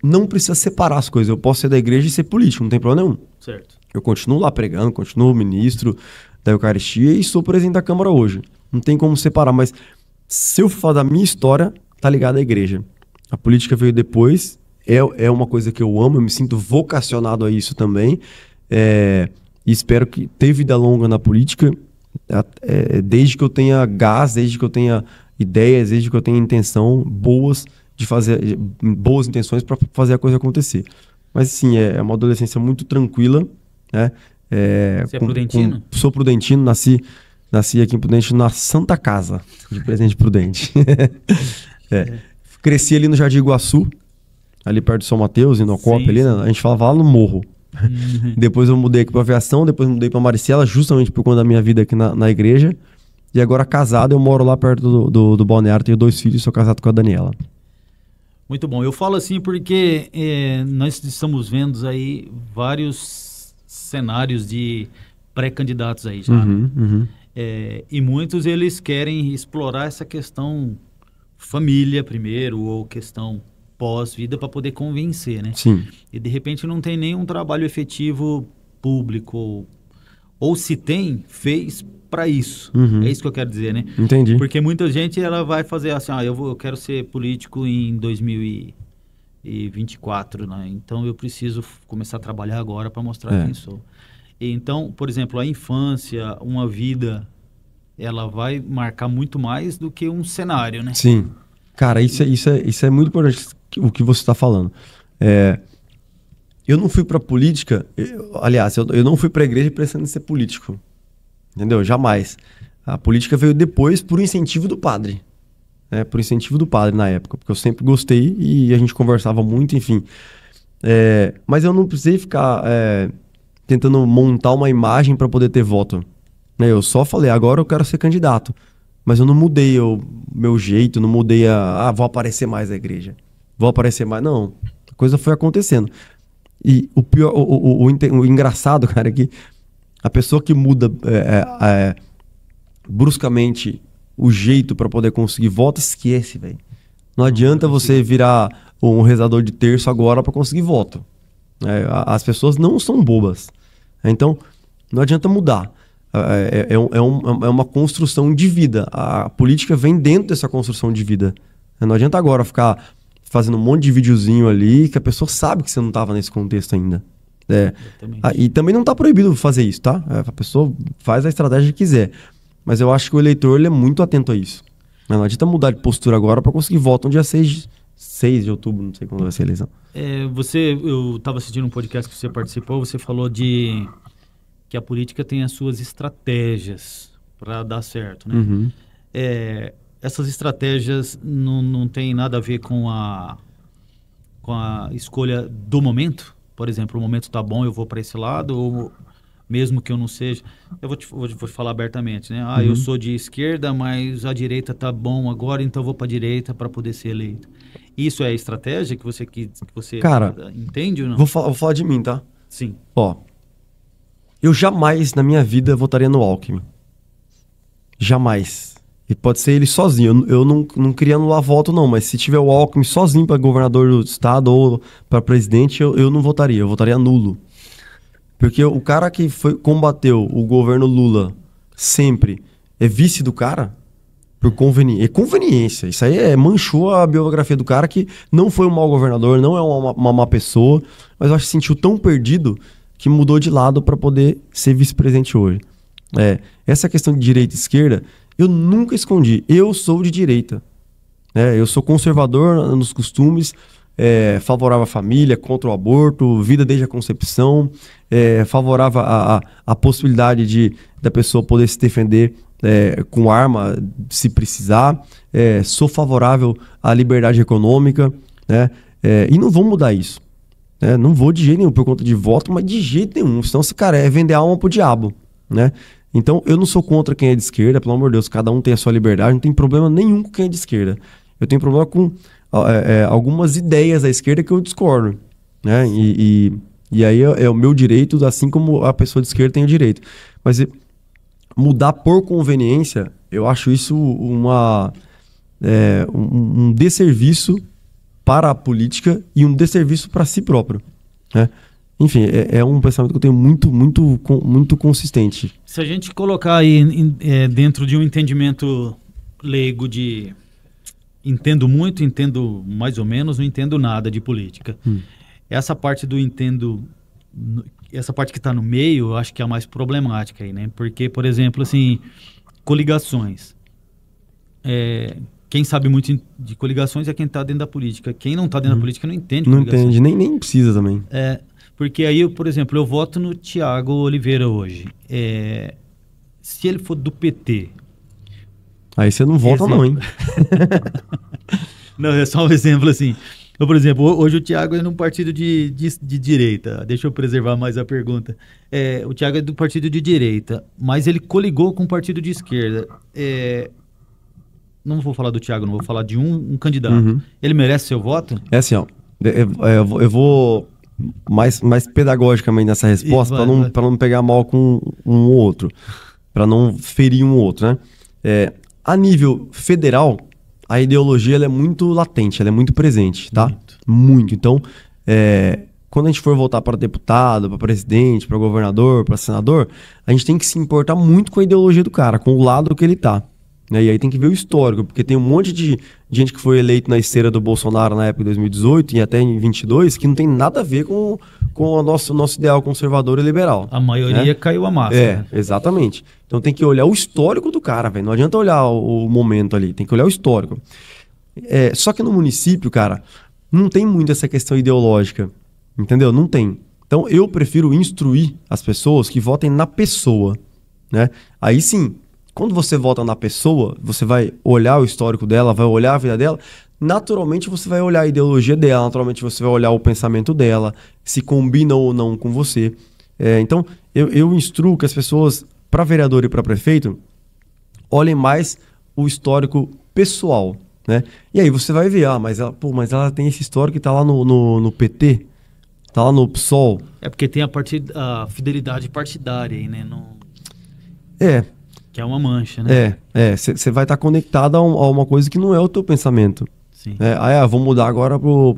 Não precisa separar as coisas. Eu posso ser da igreja e ser político, não tem problema nenhum. Certo. Eu continuo lá pregando, continuo ministro da Eucaristia e sou presidente da Câmara hoje. Não tem como separar, mas se eu falar da minha história, tá ligado à igreja. A política veio depois, é uma coisa que eu amo, eu me sinto vocacionado a isso também. E espero que tenha vida longa na política, desde que eu tenha gás, desde que eu tenha ideias, desde que eu tenha intenção boas de fazer, boas intenções para fazer a coisa acontecer. Mas sim, é uma adolescência muito tranquila, né? Você é prudentino? Sou prudentino, nasci aqui em Prudente na Santa Casa de Presidente Prudente. Cresci ali no Jardim Iguaçu, ali perto de São Mateus, em Nocópia, ali, né? A gente falava lá no morro. Depois eu mudei aqui pra aviação, depois mudei pra Maricela, justamente por conta da minha vida aqui na igreja. E agora casado, eu moro lá perto do balneário, tenho 2 filhos, sou casado com a Daniela. Muito bom. Eu falo assim porque nós estamos vendo aí vários cenários de pré-candidatos aí já, né? E muitos eles querem explorar essa questão família primeiro ou questão pós-vida para poder convencer, né? Sim. E de repente não tem nenhum trabalho efetivo público ou se tem, fez para isso. É isso que eu quero dizer, né? Entendi. Porque muita gente ela vai fazer assim, eu quero ser político em 2024, né? Então eu preciso começar a trabalhar agora para mostrar quem sou. E então, por exemplo, a infância, uma vida, ela vai marcar muito mais do que um cenário, né? Sim. Cara, isso é muito importante o que você está falando. Eu não fui para política, aliás, eu não fui para a igreja pensando em ser político. Entendeu? Jamais. A política veio depois por incentivo do padre. Por incentivo do padre na época, porque eu sempre gostei e a gente conversava muito, enfim. Mas eu não precisei ficar tentando montar uma imagem para poder ter voto. Eu só falei, agora eu quero ser candidato. Mas eu não mudei o meu jeito, não mudei vou aparecer mais na igreja. Vou aparecer mais. Não, a coisa foi acontecendo. E o pior, o engraçado, cara, é que a pessoa que muda bruscamente o jeito para poder conseguir voto, esquece, velho. Não adianta você virar um rezador de terço agora para conseguir voto. As pessoas não são bobas. Então, não adianta mudar. É uma construção de vida. A política vem dentro dessa construção de vida. Não adianta agora ficar fazendo um monte de videozinho ali que a pessoa sabe que você não estava nesse contexto ainda. E também não está proibido fazer isso, tá? A pessoa faz a estratégia que quiser. Mas eu acho que o eleitor ele é muito atento a isso. Não adianta mudar de postura agora para conseguir voto no dia 6 de outubro, não sei quando vai ser a eleição. Eu estava assistindo um podcast que você participou, você falou que a política tem as suas estratégias para dar certo, né? Essas estratégias não tem nada a ver com a escolha do momento? Por exemplo, o momento está bom, eu vou para esse lado, ou mesmo que eu não seja... Eu vou falar abertamente, né? Eu sou de esquerda, mas a direita está bom agora, então eu vou para a direita para poder ser eleito. Isso é a estratégia que você Cara, entende ou não? Vou falar de mim, tá? Sim. Eu jamais na minha vida votaria no Alckmin. Jamais. E pode ser ele sozinho. Eu não queria anular voto, não. Mas se tiver o Alckmin sozinho para governador do estado ou para presidente, eu não votaria. Eu votaria nulo. Porque o cara que combateu o governo Lula sempre é vice do cara por conveniência. Isso aí manchou a biografia do cara, que não foi um mau governador, não é uma má pessoa, mas eu acho que se sentiu tão perdido que mudou de lado para poder ser vice-presidente hoje. Essa questão de direita e esquerda, eu nunca escondi. Eu sou de direita. Eu sou conservador nos costumes, favorável à família, contra o aborto, vida desde a concepção, favorável à possibilidade da pessoa poder se defender com arma, se precisar. Sou favorável à liberdade econômica, né? E não vou mudar isso. Não vou de jeito nenhum por conta de voto, mas de jeito nenhum. Senão esse cara vender a alma pro diabo, né? Então eu não sou contra quem é de esquerda, pelo amor de Deus, cada um tem a sua liberdade, não tem problema nenhum com quem é de esquerda. Eu tenho problema com algumas ideias da esquerda que eu discordo, né? E aí é o meu direito, assim como a pessoa de esquerda tem o direito. Mas mudar por conveniência, eu acho isso um desserviço para a política e um desserviço para si próprio, né? Enfim, é um pensamento que eu tenho muito consistente. Se a gente colocar aí dentro de um entendimento leigo de entendo muito, entendo mais ou menos, não entendo nada de política. Essa parte essa parte que está no meio, eu acho que é a mais problemática aí, né? Porque, por exemplo, assim, coligações. Quem sabe muito de coligações é quem está dentro da política. Quem não está dentro da política não entende coligações. Não entende, nem precisa também. Porque aí, por exemplo, eu voto no Thiago Oliveira hoje. Se ele for do PT... Aí você não vota não, hein? Não, é só um exemplo assim. Por exemplo, hoje o Thiago é num partido de direita. Deixa eu preservar mais a pergunta. O Thiago é do partido de direita, mas ele coligou com o partido de esquerda. Não vou falar do Thiago, não vou falar de um candidato. Uhum. Ele merece seu voto? É assim, ó. Eu vou mais pedagogicamente nessa resposta para não pegar mal com um ou outro, para não ferir um ou outro, né? A nível federal, a ideologia ela é muito latente, ela é muito presente, tá? Muito. Então, quando a gente for voltar para deputado, para presidente, para governador, para senador, a gente tem que se importar muito com a ideologia do cara, com o lado que ele tá. Né? E aí tem que ver o histórico, porque tem um monte de gente que foi eleito na esteira do Bolsonaro na época de 2018 e até em 22 que não tem nada a ver com o nosso ideal conservador e liberal. A maioria caiu a massa. Né? Exatamente. Então tem que olhar o histórico do cara, velho. Não adianta olhar o momento ali, tem que olhar o histórico. Só que no município, cara, não tem muito essa questão ideológica, entendeu? Não tem. Então eu prefiro instruir as pessoas que votem na pessoa, né? Aí sim, quando você vota na pessoa, você vai olhar o histórico dela, vai olhar a vida dela, naturalmente você vai olhar a ideologia dela, naturalmente você vai olhar o pensamento dela, se combina ou não com você. Então, eu instruo que as pessoas, para vereador e para prefeito, olhem mais o histórico pessoal, né? E aí você vai ver, mas ela tem esse histórico que tá lá no PT, tá lá no PSOL. Porque tem a fidelidade partidária aí, né? Que é uma mancha, né? Você vai estar conectado a uma coisa que não é o teu pensamento. Sim. Vou mudar agora vou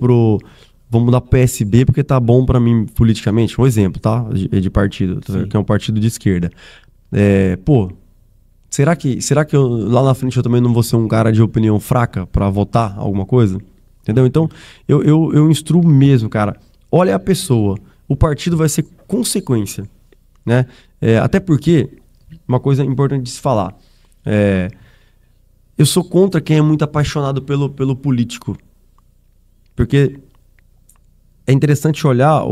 mudar pro PSB porque tá bom para mim politicamente. Um exemplo, tá? De partido, que é um partido de esquerda. Será que lá na frente eu também não vou ser um cara de opinião fraca para votar alguma coisa? Entendeu? Então, eu instruo mesmo, cara. Olha a pessoa. O partido vai ser consequência, né? Até porque uma coisa importante de se falar. Eu sou contra quem é muito apaixonado pelo político. Porque é interessante olhar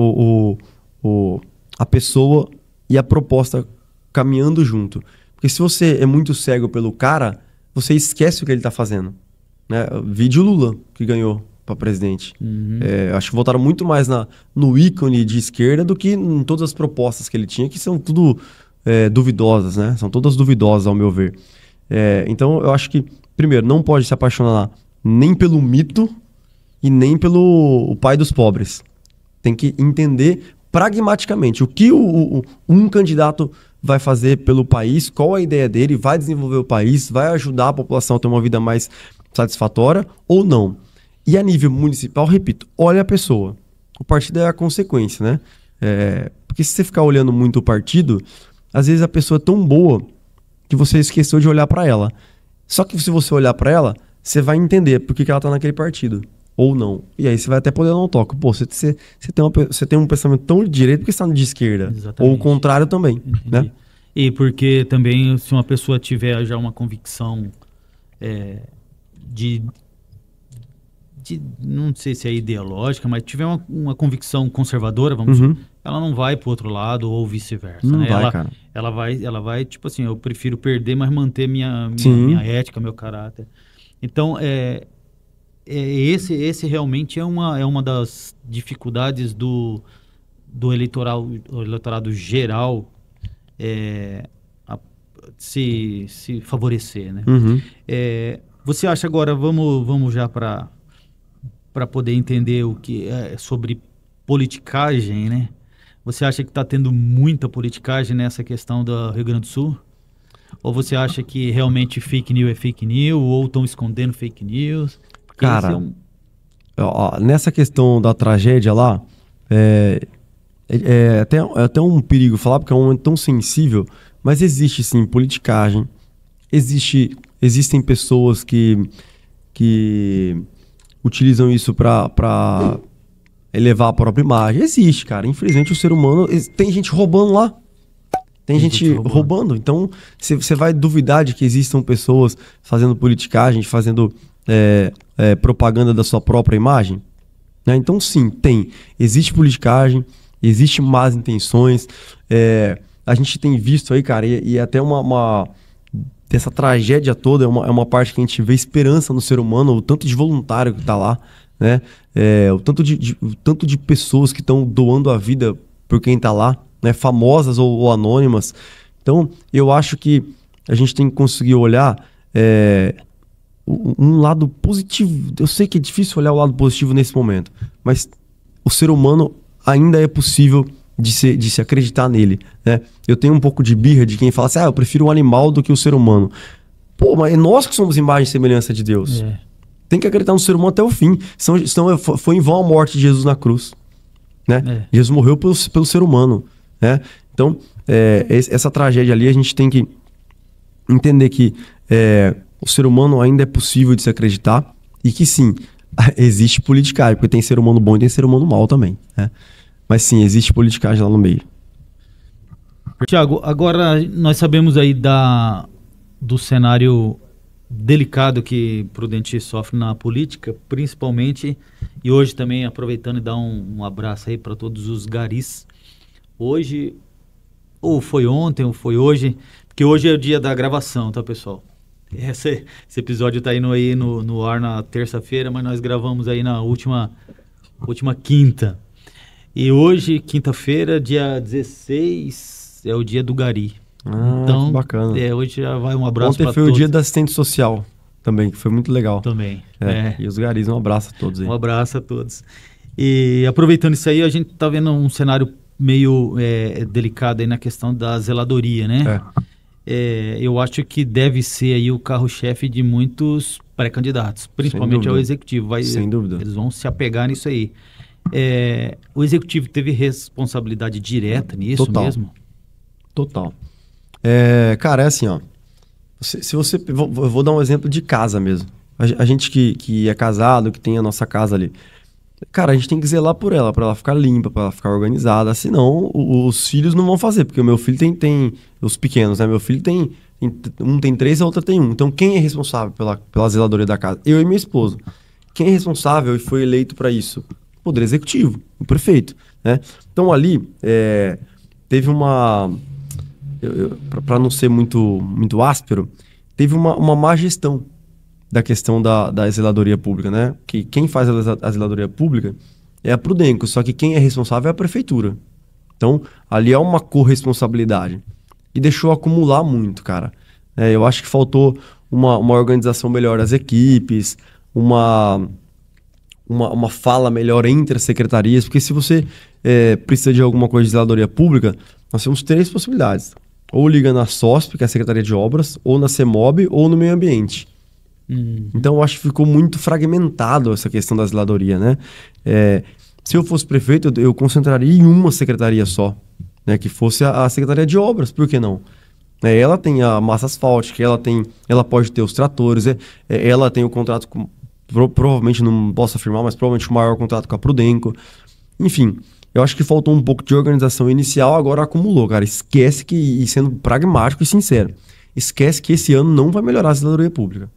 a pessoa e a proposta caminhando junto. Porque se você é muito cego pelo cara, você esquece o que ele está fazendo. Né? Vídeo Lula, que ganhou para presidente. Acho que votaram muito mais no ícone de esquerda do que em todas as propostas que ele tinha, que são tudo... duvidosas, né? São todas duvidosas, ao meu ver. Então, eu acho que, primeiro, não pode se apaixonar nem pelo mito e nem pelo pai dos pobres. Tem que entender pragmaticamente o que um candidato vai fazer pelo país, qual a ideia dele, vai desenvolver o país, vai ajudar a população a ter uma vida mais satisfatória ou não. E a nível municipal, repito, olha a pessoa. O partido é a consequência, né? Porque se você ficar olhando muito o partido... Às vezes a pessoa é tão boa que você esqueceu de olhar para ela. Só que se você olhar para ela, você vai entender por que ela tá naquele partido. Ou não. E aí você vai até poder dar um toque. Pô, você tem um pensamento tão de direita, por que você tá de esquerda? Exatamente. Ou o contrário também. Né? E porque também, se uma pessoa tiver já uma convicção não sei se é ideológica, mas tiver uma convicção conservadora, vamos dizer, ela não vai pro outro lado ou vice-versa. Não né? vai, cara. Ela vai, tipo assim, eu prefiro perder, mas manter minha ética, meu caráter. Então, esse realmente é uma das dificuldades do eleitorado geral se favorecer, né? Você acha agora, vamos já para poder entender o que é sobre politicagem, né? Você acha que está tendo muita politicagem nessa questão do Rio Grande do Sul? Ou você acha que realmente fake news é fake news, ou estão escondendo fake news? Porque cara, nessa questão da tragédia lá, é até um perigo falar, porque é um momento tão sensível, mas existe sim politicagem, existem pessoas que utilizam isso para elevar a própria imagem. Existe, cara. Infelizmente o ser humano... Tem gente roubando lá. Tem gente roubando. Então, você vai duvidar de que existam pessoas fazendo politicagem, fazendo propaganda da sua própria imagem? Né? Então, sim, tem. Existe politicagem, existe más intenções. A gente tem visto aí, cara, e até dessa tragédia toda é uma parte que a gente vê esperança no ser humano, o tanto de voluntário que tá lá, né? O tanto de pessoas que estão doando a vida por quem está lá, né? Famosas ou anônimas. Então, eu acho que a gente tem que conseguir olhar um lado positivo. Eu sei que é difícil olhar o lado positivo nesse momento, mas o ser humano ainda é possível de se acreditar nele, né? Eu tenho um pouco de birra de quem fala assim, eu prefiro o animal do que o ser humano. Pô, mas é nós que somos imagem e semelhança de Deus. Tem que acreditar no ser humano até o fim. Senão foi em vão a morte de Jesus na cruz, né? Jesus morreu pelo ser humano, né? Então, essa tragédia ali, a gente tem que entender que o ser humano ainda é possível de se acreditar e que sim, existe politicagem, porque tem ser humano bom e tem ser humano mau também, né? Mas sim, existe politicagem lá no meio. Tiago, agora nós sabemos aí do cenário delicado que Prudente sofre na política, principalmente, e hoje também aproveitando e dar um abraço aí para todos os garis. Hoje, ou foi ontem, ou foi hoje, porque hoje é o dia da gravação, tá, pessoal? Esse episódio tá indo aí no ar na terça-feira, mas nós gravamos aí na última quinta. E hoje, quinta-feira, dia 16, é o dia do gari. Então, que bacana. Hoje já vai um abraço para todos. Ontem foi o dia da assistente social também, que foi muito legal. Também. E os garis, um abraço a todos aí. Um abraço a todos. E aproveitando isso aí, a gente tá vendo um cenário meio delicado aí na questão da zeladoria, né? Eu acho que deve ser aí o carro-chefe de muitos pré-candidatos, principalmente ao executivo. Sem dúvida. Eles vão se apegar nisso aí. O executivo teve responsabilidade direta nisso mesmo? Total. Cara, é assim, ó. Eu vou dar um exemplo de casa mesmo. A gente que é casado, que tem a nossa casa ali. Cara, a gente tem que zelar por ela, pra ela ficar limpa, pra ela ficar organizada. Senão, os filhos não vão fazer, porque o meu filho tem os pequenos, né? Meu filho um tem 3, a outra tem 1. Então, quem é responsável pela zeladoria da casa? Eu e minha esposa. Quem é responsável e foi eleito pra isso? O Poder Executivo, o prefeito, né? Então, ali, teve uma... Para não ser muito áspero, teve uma má gestão da questão da zeladoria pública, né? Que quem faz a zeladoria pública é a Prudenco, só que quem é responsável é a prefeitura. Então, ali é uma corresponsabilidade. E deixou acumular muito, cara. Eu acho que faltou uma organização melhor das equipes, uma fala melhor entre as secretarias, porque se você precisa de alguma coisa de zeladoria pública, nós temos 3 possibilidades. Ou liga na SOSP, que é a Secretaria de Obras, ou na CEMOB, ou no Meio Ambiente. Então, eu acho que ficou muito fragmentado essa questão da zeladoria, né? Se eu fosse prefeito, eu concentraria em uma secretaria só, né? Que fosse a Secretaria de Obras, por que não? Ela tem a massa asfáltica, ela pode ter os tratores, ela tem o contrato com... Provavelmente, não posso afirmar, mas provavelmente o maior contrato com a Prudenco. Enfim, eu acho que faltou um pouco de organização inicial, agora acumulou, cara. Esquece que, e sendo pragmático e sincero, esquece que esse ano não vai melhorar a zeladoria pública.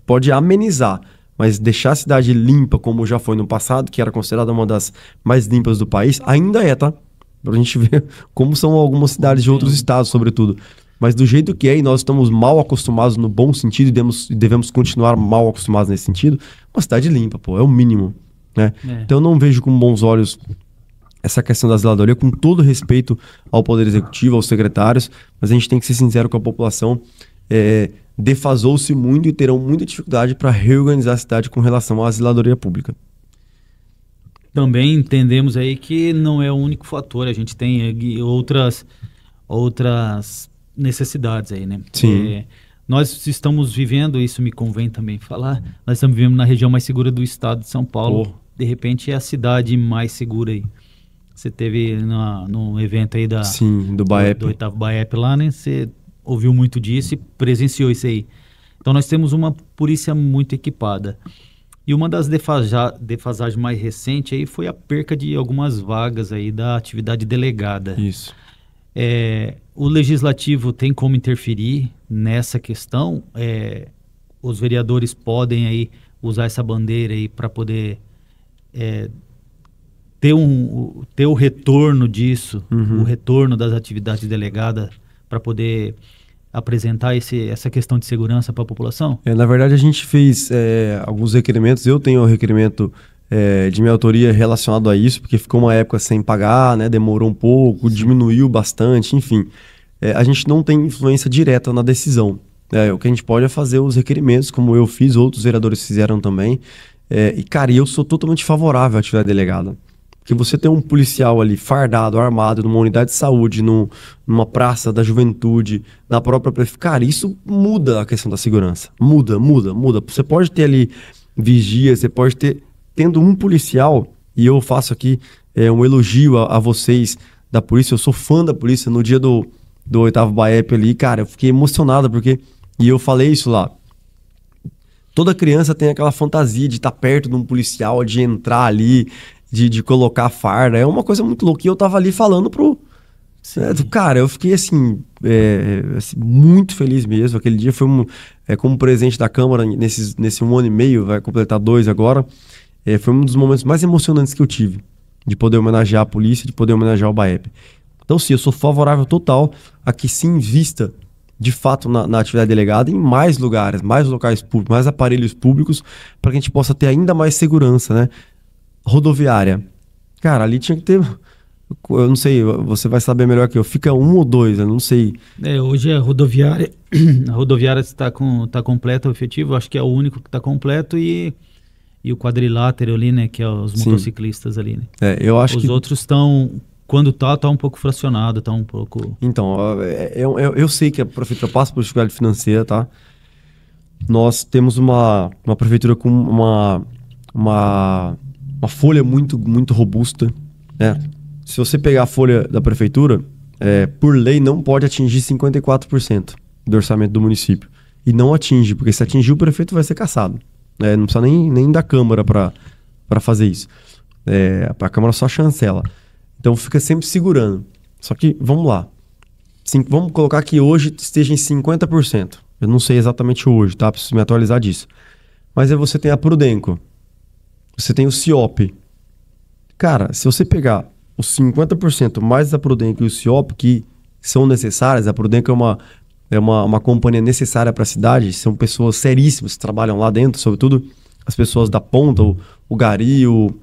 Pode amenizar, mas deixar a cidade limpa, como já foi no passado, que era considerada uma das mais limpas do país, ainda tá? Pra gente ver como são algumas cidades de outros estados, sobretudo. Mas do jeito que e nós estamos mal acostumados no bom sentido e devemos continuar mal acostumados nesse sentido, uma cidade limpa, pô, é o mínimo, né? Então eu não vejo com bons olhos essa questão da zeladoria, com todo respeito ao Poder Executivo, aos secretários, mas a gente tem que ser sincero com a população. Defasou-se muito e terão muita dificuldade para reorganizar a cidade com relação à zeladoria pública. Também entendemos aí que não é o único fator, a gente tem outras necessidades aí, né? Sim. Nós estamos vivendo, isso me convém também falar, nós estamos vivendo na região mais segura do estado de São Paulo. De repente é a cidade mais segura aí. Você teve no evento aí do BAEP. Do 8º BAEP lá, né? Você ouviu muito disso e presenciou isso aí. Então nós temos uma polícia muito equipada. E uma das defasagens mais recentes aí foi a perca de algumas vagas aí da atividade delegada. Isso. O legislativo tem como interferir nessa questão? Os vereadores podem aí usar essa bandeira aí para poder ter o retorno disso, o retorno das atividades delegadas para poder apresentar essa questão de segurança para a população? Na verdade, a gente fez alguns requerimentos. Eu tenho um requerimento de minha autoria relacionado a isso, porque ficou uma época sem pagar, né? Demorou um pouco, diminuiu bastante, enfim. A gente não tem influência direta na decisão. O que a gente pode é fazer os requerimentos, como eu fiz, outros vereadores fizeram também. E, cara, eu sou totalmente favorável à atividade delegada. Porque você tem um policial ali fardado, armado, numa unidade de saúde, numa praça da juventude, na própria prefeitura, cara, isso muda a questão da segurança. Muda. Você pode ter ali vigia, você pode ter... Tendo um policial, e eu faço aqui um elogio a vocês da polícia, eu sou fã da polícia, no dia do 8º BAEP ali, cara, eu fiquei emocionado, porque... E eu falei isso lá. Toda criança tem aquela fantasia de estar perto de um policial, de entrar ali, de colocar a farda. É uma coisa muito louca. E eu tava ali falando pro... cara, eu fiquei assim, muito feliz mesmo. Aquele dia foi como presidente da Câmara, nesse 1 ano e meio, vai completar 2 agora. Foi um dos momentos mais emocionantes que eu tive. De poder homenagear a polícia, de poder homenagear o BAEP. Então sim, eu sou favorável total a que se invista de fato na atividade delegada em mais lugares, mais locais públicos, mais aparelhos públicos, para que a gente possa ter ainda mais segurança, né? Rodoviária. Cara, ali tinha que ter... Eu não sei, você vai saber melhor que eu. Fica 1 ou 2, eu não sei. Hoje a rodoviária está completa, o efetivo. Acho que é o único que está completo e o quadrilátero ali, né? Que é os motociclistas ali, né? Eu acho os outros estão... Quando tá um pouco fracionado, tá um pouco... Então, eu sei que a prefeitura passa por dificuldade financeira, tá? Nós temos uma prefeitura com uma folha muito, muito robusta, né? Se você pegar a folha da prefeitura, por lei não pode atingir 54% do orçamento do município. E não atinge, porque se atingir o prefeito vai ser cassado. Não precisa nem da Câmara para fazer isso. A Câmara só chancela. Então fica sempre segurando. Só que, vamos lá. Vamos colocar que hoje esteja em 50%. Eu não sei exatamente hoje, tá? Preciso me atualizar disso. Mas aí você tem a Prudenco. Você tem o CIOP. Cara, se você pegar os 50% mais a Prudenco e o CIOP, que são necessárias, a Prudenco é uma companhia necessária para a cidade, são pessoas seríssimas que trabalham lá dentro, sobretudo as pessoas da ponta, o gari, o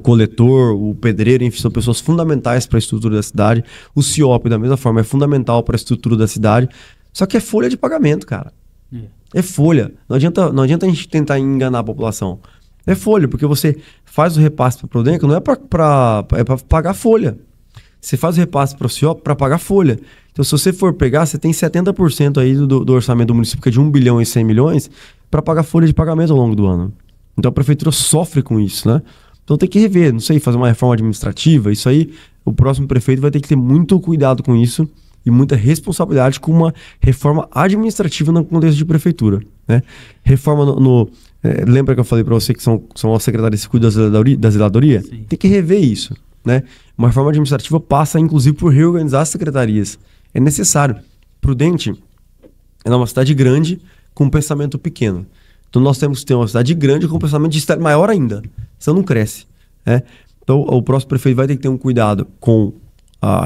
coletor, o pedreiro, enfim, são pessoas fundamentais para a estrutura da cidade. O CIOP, da mesma forma, é fundamental para a estrutura da cidade. Só que é folha de pagamento, cara. É folha. Não adianta a gente tentar enganar a população. É folha, porque você faz o repasse para o Prudenco, não é para pagar folha. Você faz o repasse para o CIOP para pagar folha. Então, se você for pegar, você tem 70% aí do orçamento do município, que é de 1 bilhão e 100 milhões, para pagar folha de pagamento ao longo do ano. Então, a prefeitura sofre com isso, né? Então tem que rever, não sei, fazer uma reforma administrativa. Isso aí, o próximo prefeito vai ter que ter muito cuidado com isso e muita responsabilidade com uma reforma administrativa no contexto de prefeitura, né? Reforma lembra que eu falei para você que são as secretarias que cuidam da zeladoria? Sim. Tem que rever isso, né? Uma reforma administrativa passa, inclusive, por reorganizar as secretarias. É necessário. Prudente é uma cidade grande com um pensamento pequeno. Então nós temos que ter uma cidade grande com um pensamento de cidade maior ainda. Senão não cresce, né? Então o próximo prefeito vai ter que ter um cuidado com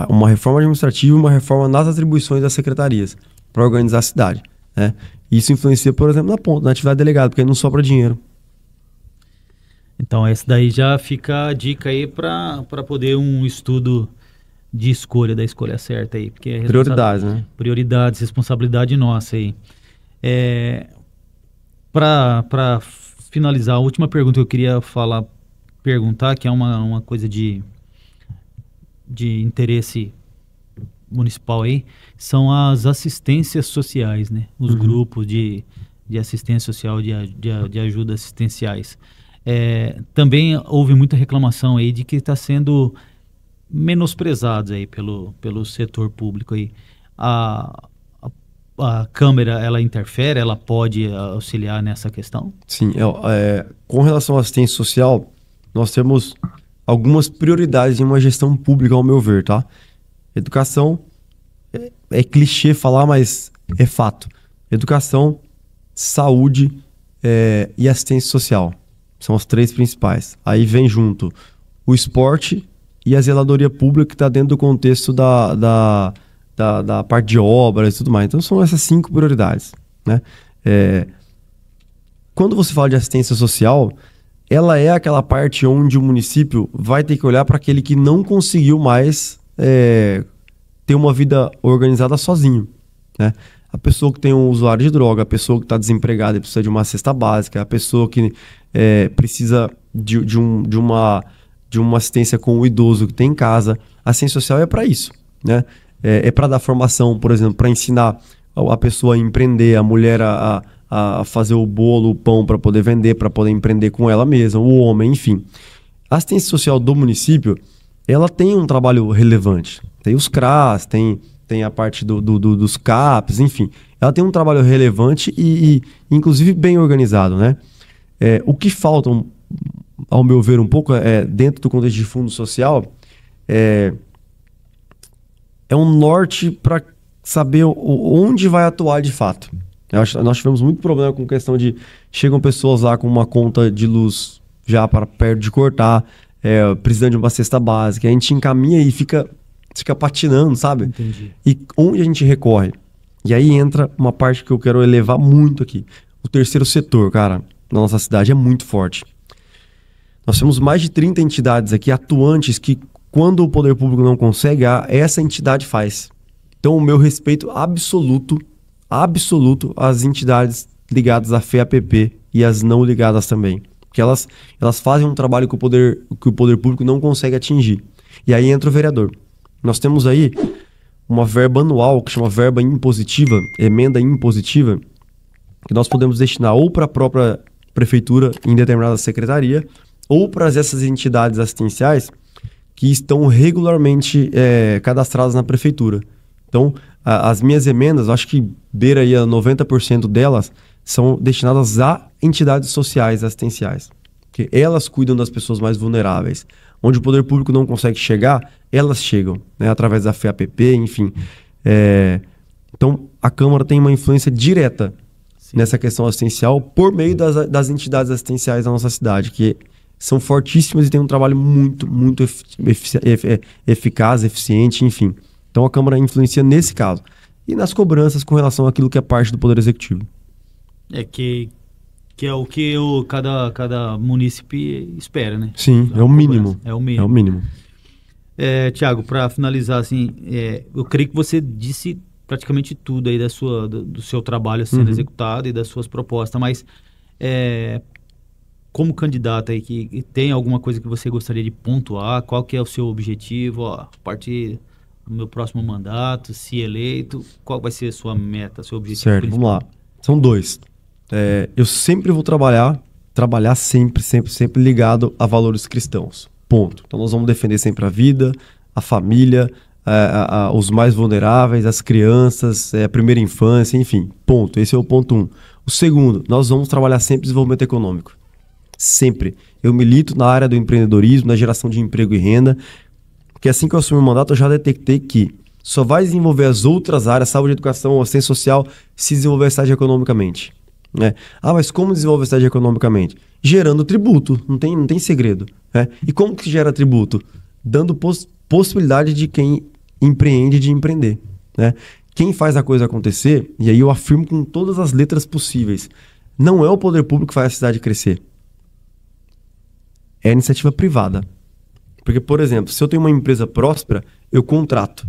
uma reforma administrativa e uma reforma nas atribuições das secretarias para organizar a cidade, né? Isso influencia, por exemplo, na atividade delegada, porque aí não sobra dinheiro. Então essa daí já fica a dica aí para poder um estudo de escolha, da escolha certa aí. Porque Prioridades, né? Prioridades, responsabilidade nossa aí. Para finalizar, a última pergunta que eu queria perguntar, que é uma coisa de interesse municipal aí, são as assistências sociais, né? Os grupos de assistência social, de ajuda assistenciais. Também houve muita reclamação aí de que está sendo menosprezados aí pelo setor público aí. A Câmara, ela interfere, ela pode auxiliar nessa questão? Sim, com relação à assistência social, nós temos algumas prioridades em uma gestão pública, ao meu ver, tá? Educação, é clichê falar, mas é fato. Educação, saúde e assistência social. São as 3 principais. Aí vem junto o esporte e a zeladoria pública, que está dentro do contexto da da parte de obras e tudo mais. Então são essas 5 prioridades, né? Quando você fala de assistência social, ela é aquela parte onde o município vai ter que olhar para aquele que não conseguiu mais ter uma vida organizada sozinho, né? A pessoa que tem um usuário de droga, a pessoa que está desempregada e precisa de uma cesta básica, a pessoa que precisa de uma assistência com o idoso que tem em casa. A assistência social é para isso, né? É para dar formação, por exemplo, para ensinar a pessoa a empreender, a mulher a fazer o bolo, o pão para poder vender, para poder empreender com ela mesma, o homem, enfim. A assistência social do município, ela tem um trabalho relevante. Tem os CRAS, tem a parte dos CAPs, enfim. Ela tem um trabalho relevante e inclusive, bem organizado, né? O que falta, ao meu ver, um pouco, dentro do contexto de fundo social, é um norte para saber onde vai atuar de fato. Nós tivemos muito problema com questão de... Chegam pessoas lá com uma conta de luz já para perto de cortar, precisando de uma cesta básica. A gente encaminha e fica patinando, sabe? Entendi. E onde a gente recorre? E aí entra uma parte que eu quero elevar muito aqui. O terceiro setor, cara, na nossa cidade é muito forte. Nós temos mais de 30 entidades aqui atuantes que, quando o poder público não consegue, essa entidade faz. Então, o meu respeito absoluto às entidades ligadas à FEAPP e as não ligadas também. Porque elas fazem um trabalho que o poder público não consegue atingir. E aí entra o vereador. Nós temos aí uma verba anual que chama verba impositiva, emenda impositiva, que nós podemos destinar ou para a própria prefeitura em determinada secretaria, ou para essas entidades assistenciais que estão regularmente cadastradas na prefeitura. Então, as minhas emendas, acho que beira aí a 90% delas, são destinadas a entidades sociais assistenciais. Porque elas cuidam das pessoas mais vulneráveis. Onde o poder público não consegue chegar, elas chegam, né, através da FEAPP, enfim. Então, a Câmara tem uma influência direta nessa questão assistencial por meio das entidades assistenciais da nossa cidade, que são fortíssimas e têm um trabalho muito, muito eficaz, eficiente, enfim. Então, a Câmara influencia nesse caso. E nas cobranças com relação àquilo que é parte do Poder Executivo. Que é o que cada munícipe espera, né? Sim, é o mínimo. É o mínimo. É o mínimo. Tiago, para finalizar, assim, eu creio que você disse praticamente tudo aí do seu trabalho sendo executado e das suas propostas, mas como candidato aí, que tem alguma coisa que você gostaria de pontuar? Qual que é o seu objetivo? A partir do meu próximo mandato, se eleito, qual vai ser a sua meta, seu objetivo Certo, principal? vamos lá. São 2. Eu sempre vou trabalhar sempre ligado a valores cristãos. Ponto. Então nós vamos defender sempre a vida, a família, os mais vulneráveis, as crianças, a primeira infância, enfim. Ponto. Esse é o ponto 1. O segundo, nós vamos trabalhar sempre desenvolvimento econômico. Sempre. Eu milito na área do empreendedorismo, na geração de emprego e renda, porque assim que eu assumi o mandato, eu já detectei que só vai desenvolver as outras áreas, saúde, educação, assistência social, se desenvolver a cidade economicamente. Né? Mas como desenvolve a cidade economicamente? Gerando tributo, não tem segredo. Né? E como que gera tributo? Dando possibilidade de quem empreende de empreender. Né? Quem faz a coisa acontecer, e aí eu afirmo com todas as letras possíveis, não é o poder público que faz a cidade crescer. É a iniciativa privada. Porque, por exemplo, se eu tenho uma empresa próspera, eu contrato.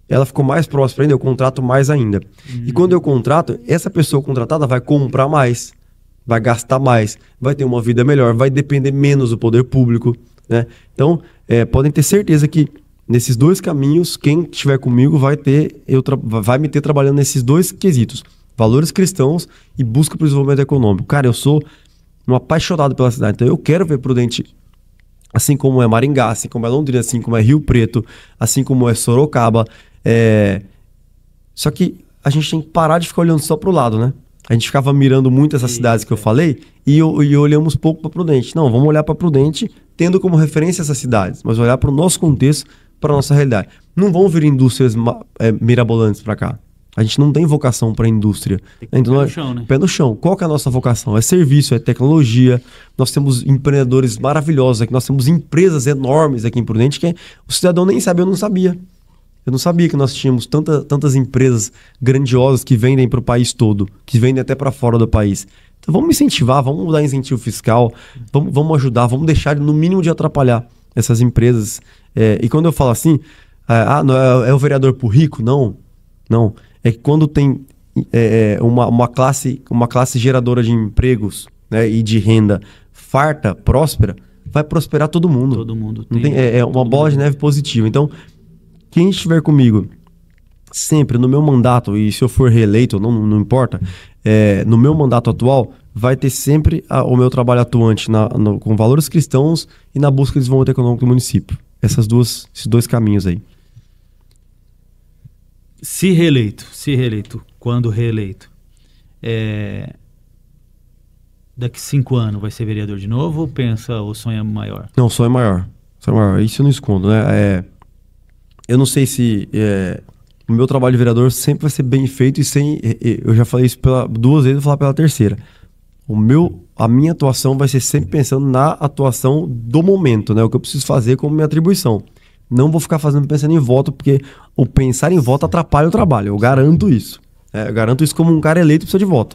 Ela ficou mais próspera ainda, eu contrato mais ainda. E quando eu contrato, essa pessoa contratada vai comprar mais, vai gastar mais, vai ter uma vida melhor, vai depender menos do poder público. Né? Então, podem ter certeza que nesses 2 caminhos, quem estiver comigo vai me ter trabalhando nesses 2 quesitos. Valores cristãos e busca para o desenvolvimento econômico. Cara, eu sou um apaixonado pela cidade, então eu quero ver Prudente, assim como é Maringá, assim como é Londrina, assim como é Rio Preto, assim como é Sorocaba. Só que a gente tem que parar de ficar olhando só para o lado, né? A gente ficava mirando muito essas cidades que eu falei e olhamos pouco para Prudente. Não, vamos olhar para Prudente tendo como referência essas cidades, mas olhar para o nosso contexto, para a nossa realidade. Não vão vir indústrias mirabolantes para cá. A gente não tem vocação para a indústria. Tem que então, pé no chão, né? Pé no chão. Qual que é a nossa vocação? É serviço, é tecnologia. Nós temos empreendedores maravilhosos aqui. Nós temos empresas enormes aqui em Prudente que o cidadão nem sabe, eu não sabia. Eu não sabia que nós tínhamos tantas empresas grandiosas que vendem para o país todo, que vendem até para fora do país. Então vamos incentivar, vamos dar incentivo fiscal, vamos ajudar, vamos deixar no mínimo de atrapalhar essas empresas. E quando eu falo assim, não é o vereador pro rico? Não. É que quando tem uma classe geradora de empregos, né, e de renda farta, próspera, vai prosperar todo mundo. Todo mundo tem. É uma bola de neve positiva. Então, quem estiver comigo sempre no meu mandato, e se eu for reeleito, não importa, no meu mandato atual, vai ter sempre o meu trabalho atuante com valores cristãos e na busca de desenvolvimento econômico do município. Esses dois caminhos aí. Se reeleito, quando reeleito, daqui 5 anos vai ser vereador de novo ou pensa o sonho é maior? Não, o sonho é maior. Isso eu não escondo, né? Eu não sei se o meu trabalho de vereador sempre vai ser bem feito eu já falei isso 2 vezes, vou falar pela terceira. A minha atuação vai ser sempre pensando na atuação do momento, né? O que eu preciso fazer como minha atribuição. Não vou ficar pensando em voto, porque o pensar em voto atrapalha o trabalho. Eu garanto isso. Eu garanto isso como um cara eleito precisa de voto.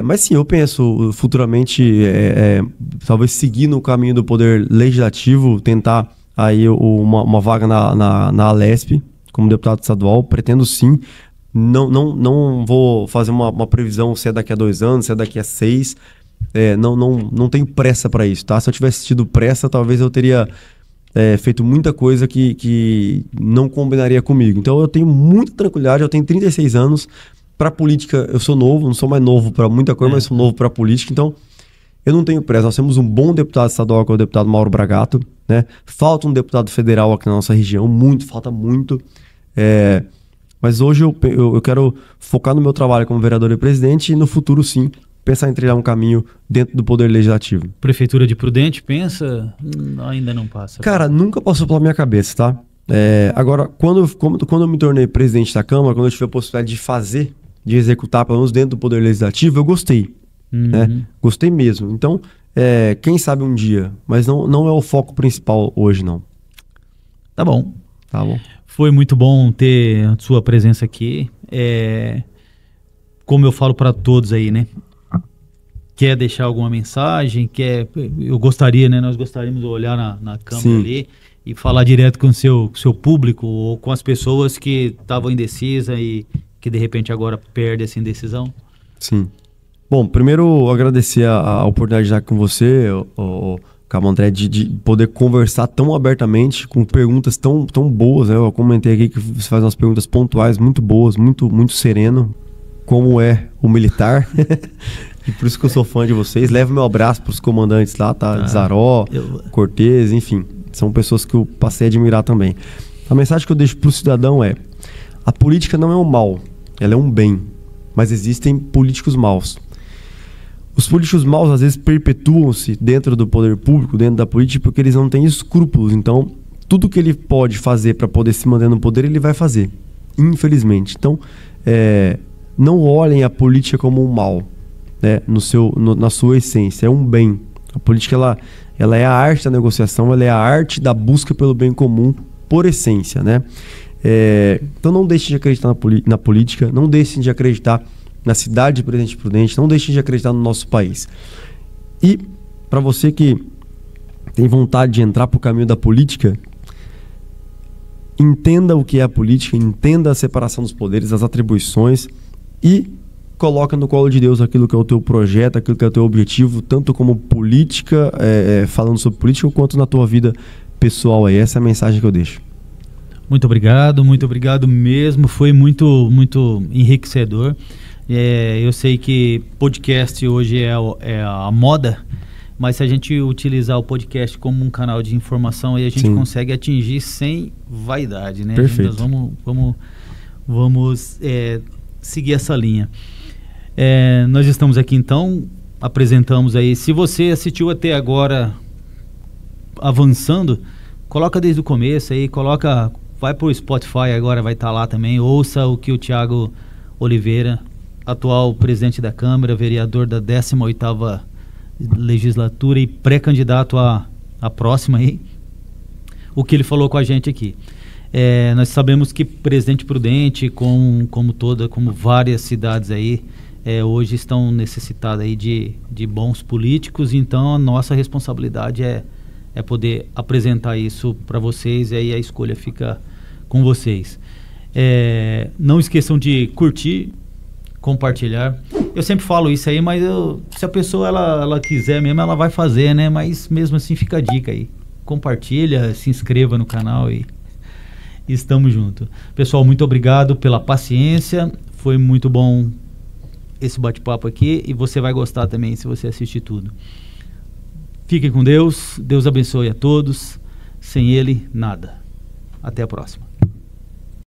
Mas sim, eu penso futuramente talvez seguir no caminho do poder legislativo, tentar aí uma vaga na Alesp como deputado estadual. Pretendo sim. Não vou fazer uma previsão se é daqui a 2 anos, se é daqui a 6. Não tenho pressa para isso, tá? Se eu tivesse tido pressa, talvez eu teria feito muita coisa que não combinaria comigo. Então eu tenho muita tranquilidade, eu tenho 36 anos. Para política eu sou novo, não sou mais novo para muita coisa, mas sou novo para política, então eu não tenho pressa. Nós temos um bom deputado estadual, que é o deputado Mauro Bragato, né? Falta um deputado federal aqui na nossa região, falta muito. Mas hoje eu quero focar no meu trabalho como vereador e presidente e no futuro, sim, pensar em trilhar um caminho dentro do Poder Legislativo. Prefeitura de Prudente, pensa? Ainda não passa. Cara, nunca passou pela minha cabeça, tá? Agora, quando eu me tornei presidente da Câmara, quando eu tive a possibilidade de executar, pelo menos dentro do Poder Legislativo, eu gostei. Né? Gostei mesmo. Então, quem sabe um dia, mas não é o foco principal hoje, não. Tá bom. Tá bom. Foi muito bom ter a sua presença aqui. Como eu falo para todos aí, né? Quer deixar alguma mensagem? Eu gostaria, né? Nós gostaríamos de olhar na câmera Sim. ali e falar direto com o seu público ou com as pessoas que estavam indecisas e que de repente agora perdem essa indecisão. Sim. Bom, primeiro agradecer a oportunidade de estar com você, o Camandré, de poder conversar tão abertamente, com perguntas tão boas, né? Eu comentei aqui que você faz umas perguntas pontuais muito boas, muito, muito sereno, como é o militar. E por isso que eu sou fã de vocês. Levo meu abraço para os comandantes lá, tá? Zaró, Cortez, enfim. São pessoas que eu passei a admirar também. A mensagem que eu deixo para o cidadão é: a política não é um mal, ela é um bem. Mas existem políticos maus. Os políticos maus às vezes perpetuam-se dentro do poder público, dentro da política, porque eles não têm escrúpulos. Então, tudo que ele pode fazer para poder se manter no poder, ele vai fazer. Infelizmente. Então, não olhem a política como um mal, né? Na sua essência. É um bem. A política ela é a arte da negociação, ela é a arte da busca pelo bem comum por essência, né? Então não deixem de acreditar na política, não deixem de acreditar na cidade de Presidente Prudente, não deixem de acreditar no nosso país. E para você que tem vontade de entrar para o caminho da política, entenda o que é a política, entenda a separação dos poderes, as atribuições e coloca no colo de Deus aquilo que é o teu projeto, aquilo que é o teu objetivo, tanto como política, falando sobre política, quanto na tua vida pessoal. Essa é a mensagem que eu deixo. Muito obrigado mesmo, foi muito, muito enriquecedor. Eu sei que podcast hoje é a moda, mas se a gente utilizar o podcast como um canal de informação, aí a gente Sim. consegue atingir sem vaidade, né? Perfeito. Nós vamos seguir essa linha. Nós estamos aqui então, apresentamos aí. Se você assistiu até agora avançando, coloca desde o começo aí, vai pro Spotify agora, vai estar lá também, ouça o que o Thiago Oliveira, atual presidente da Câmara, vereador da 18ª legislatura e pré-candidato à próxima aí, o que ele falou com a gente aqui. Nós sabemos que Presidente Prudente, como várias cidades aí, hoje estão necessitadas aí de bons políticos, então a nossa responsabilidade é poder apresentar isso para vocês, e aí a escolha fica com vocês. Não esqueçam de curtir, compartilhar. Eu sempre falo isso aí, mas se a pessoa ela quiser mesmo, ela vai fazer, né? Mas mesmo assim fica a dica aí. Compartilha, se inscreva no canal e estamos juntos. Pessoal, muito obrigado pela paciência. Foi muito bom esse bate-papo aqui e você vai gostar também se você assistir tudo. Fiquem com Deus. Deus abençoe a todos. Sem Ele, nada. Até a próxima.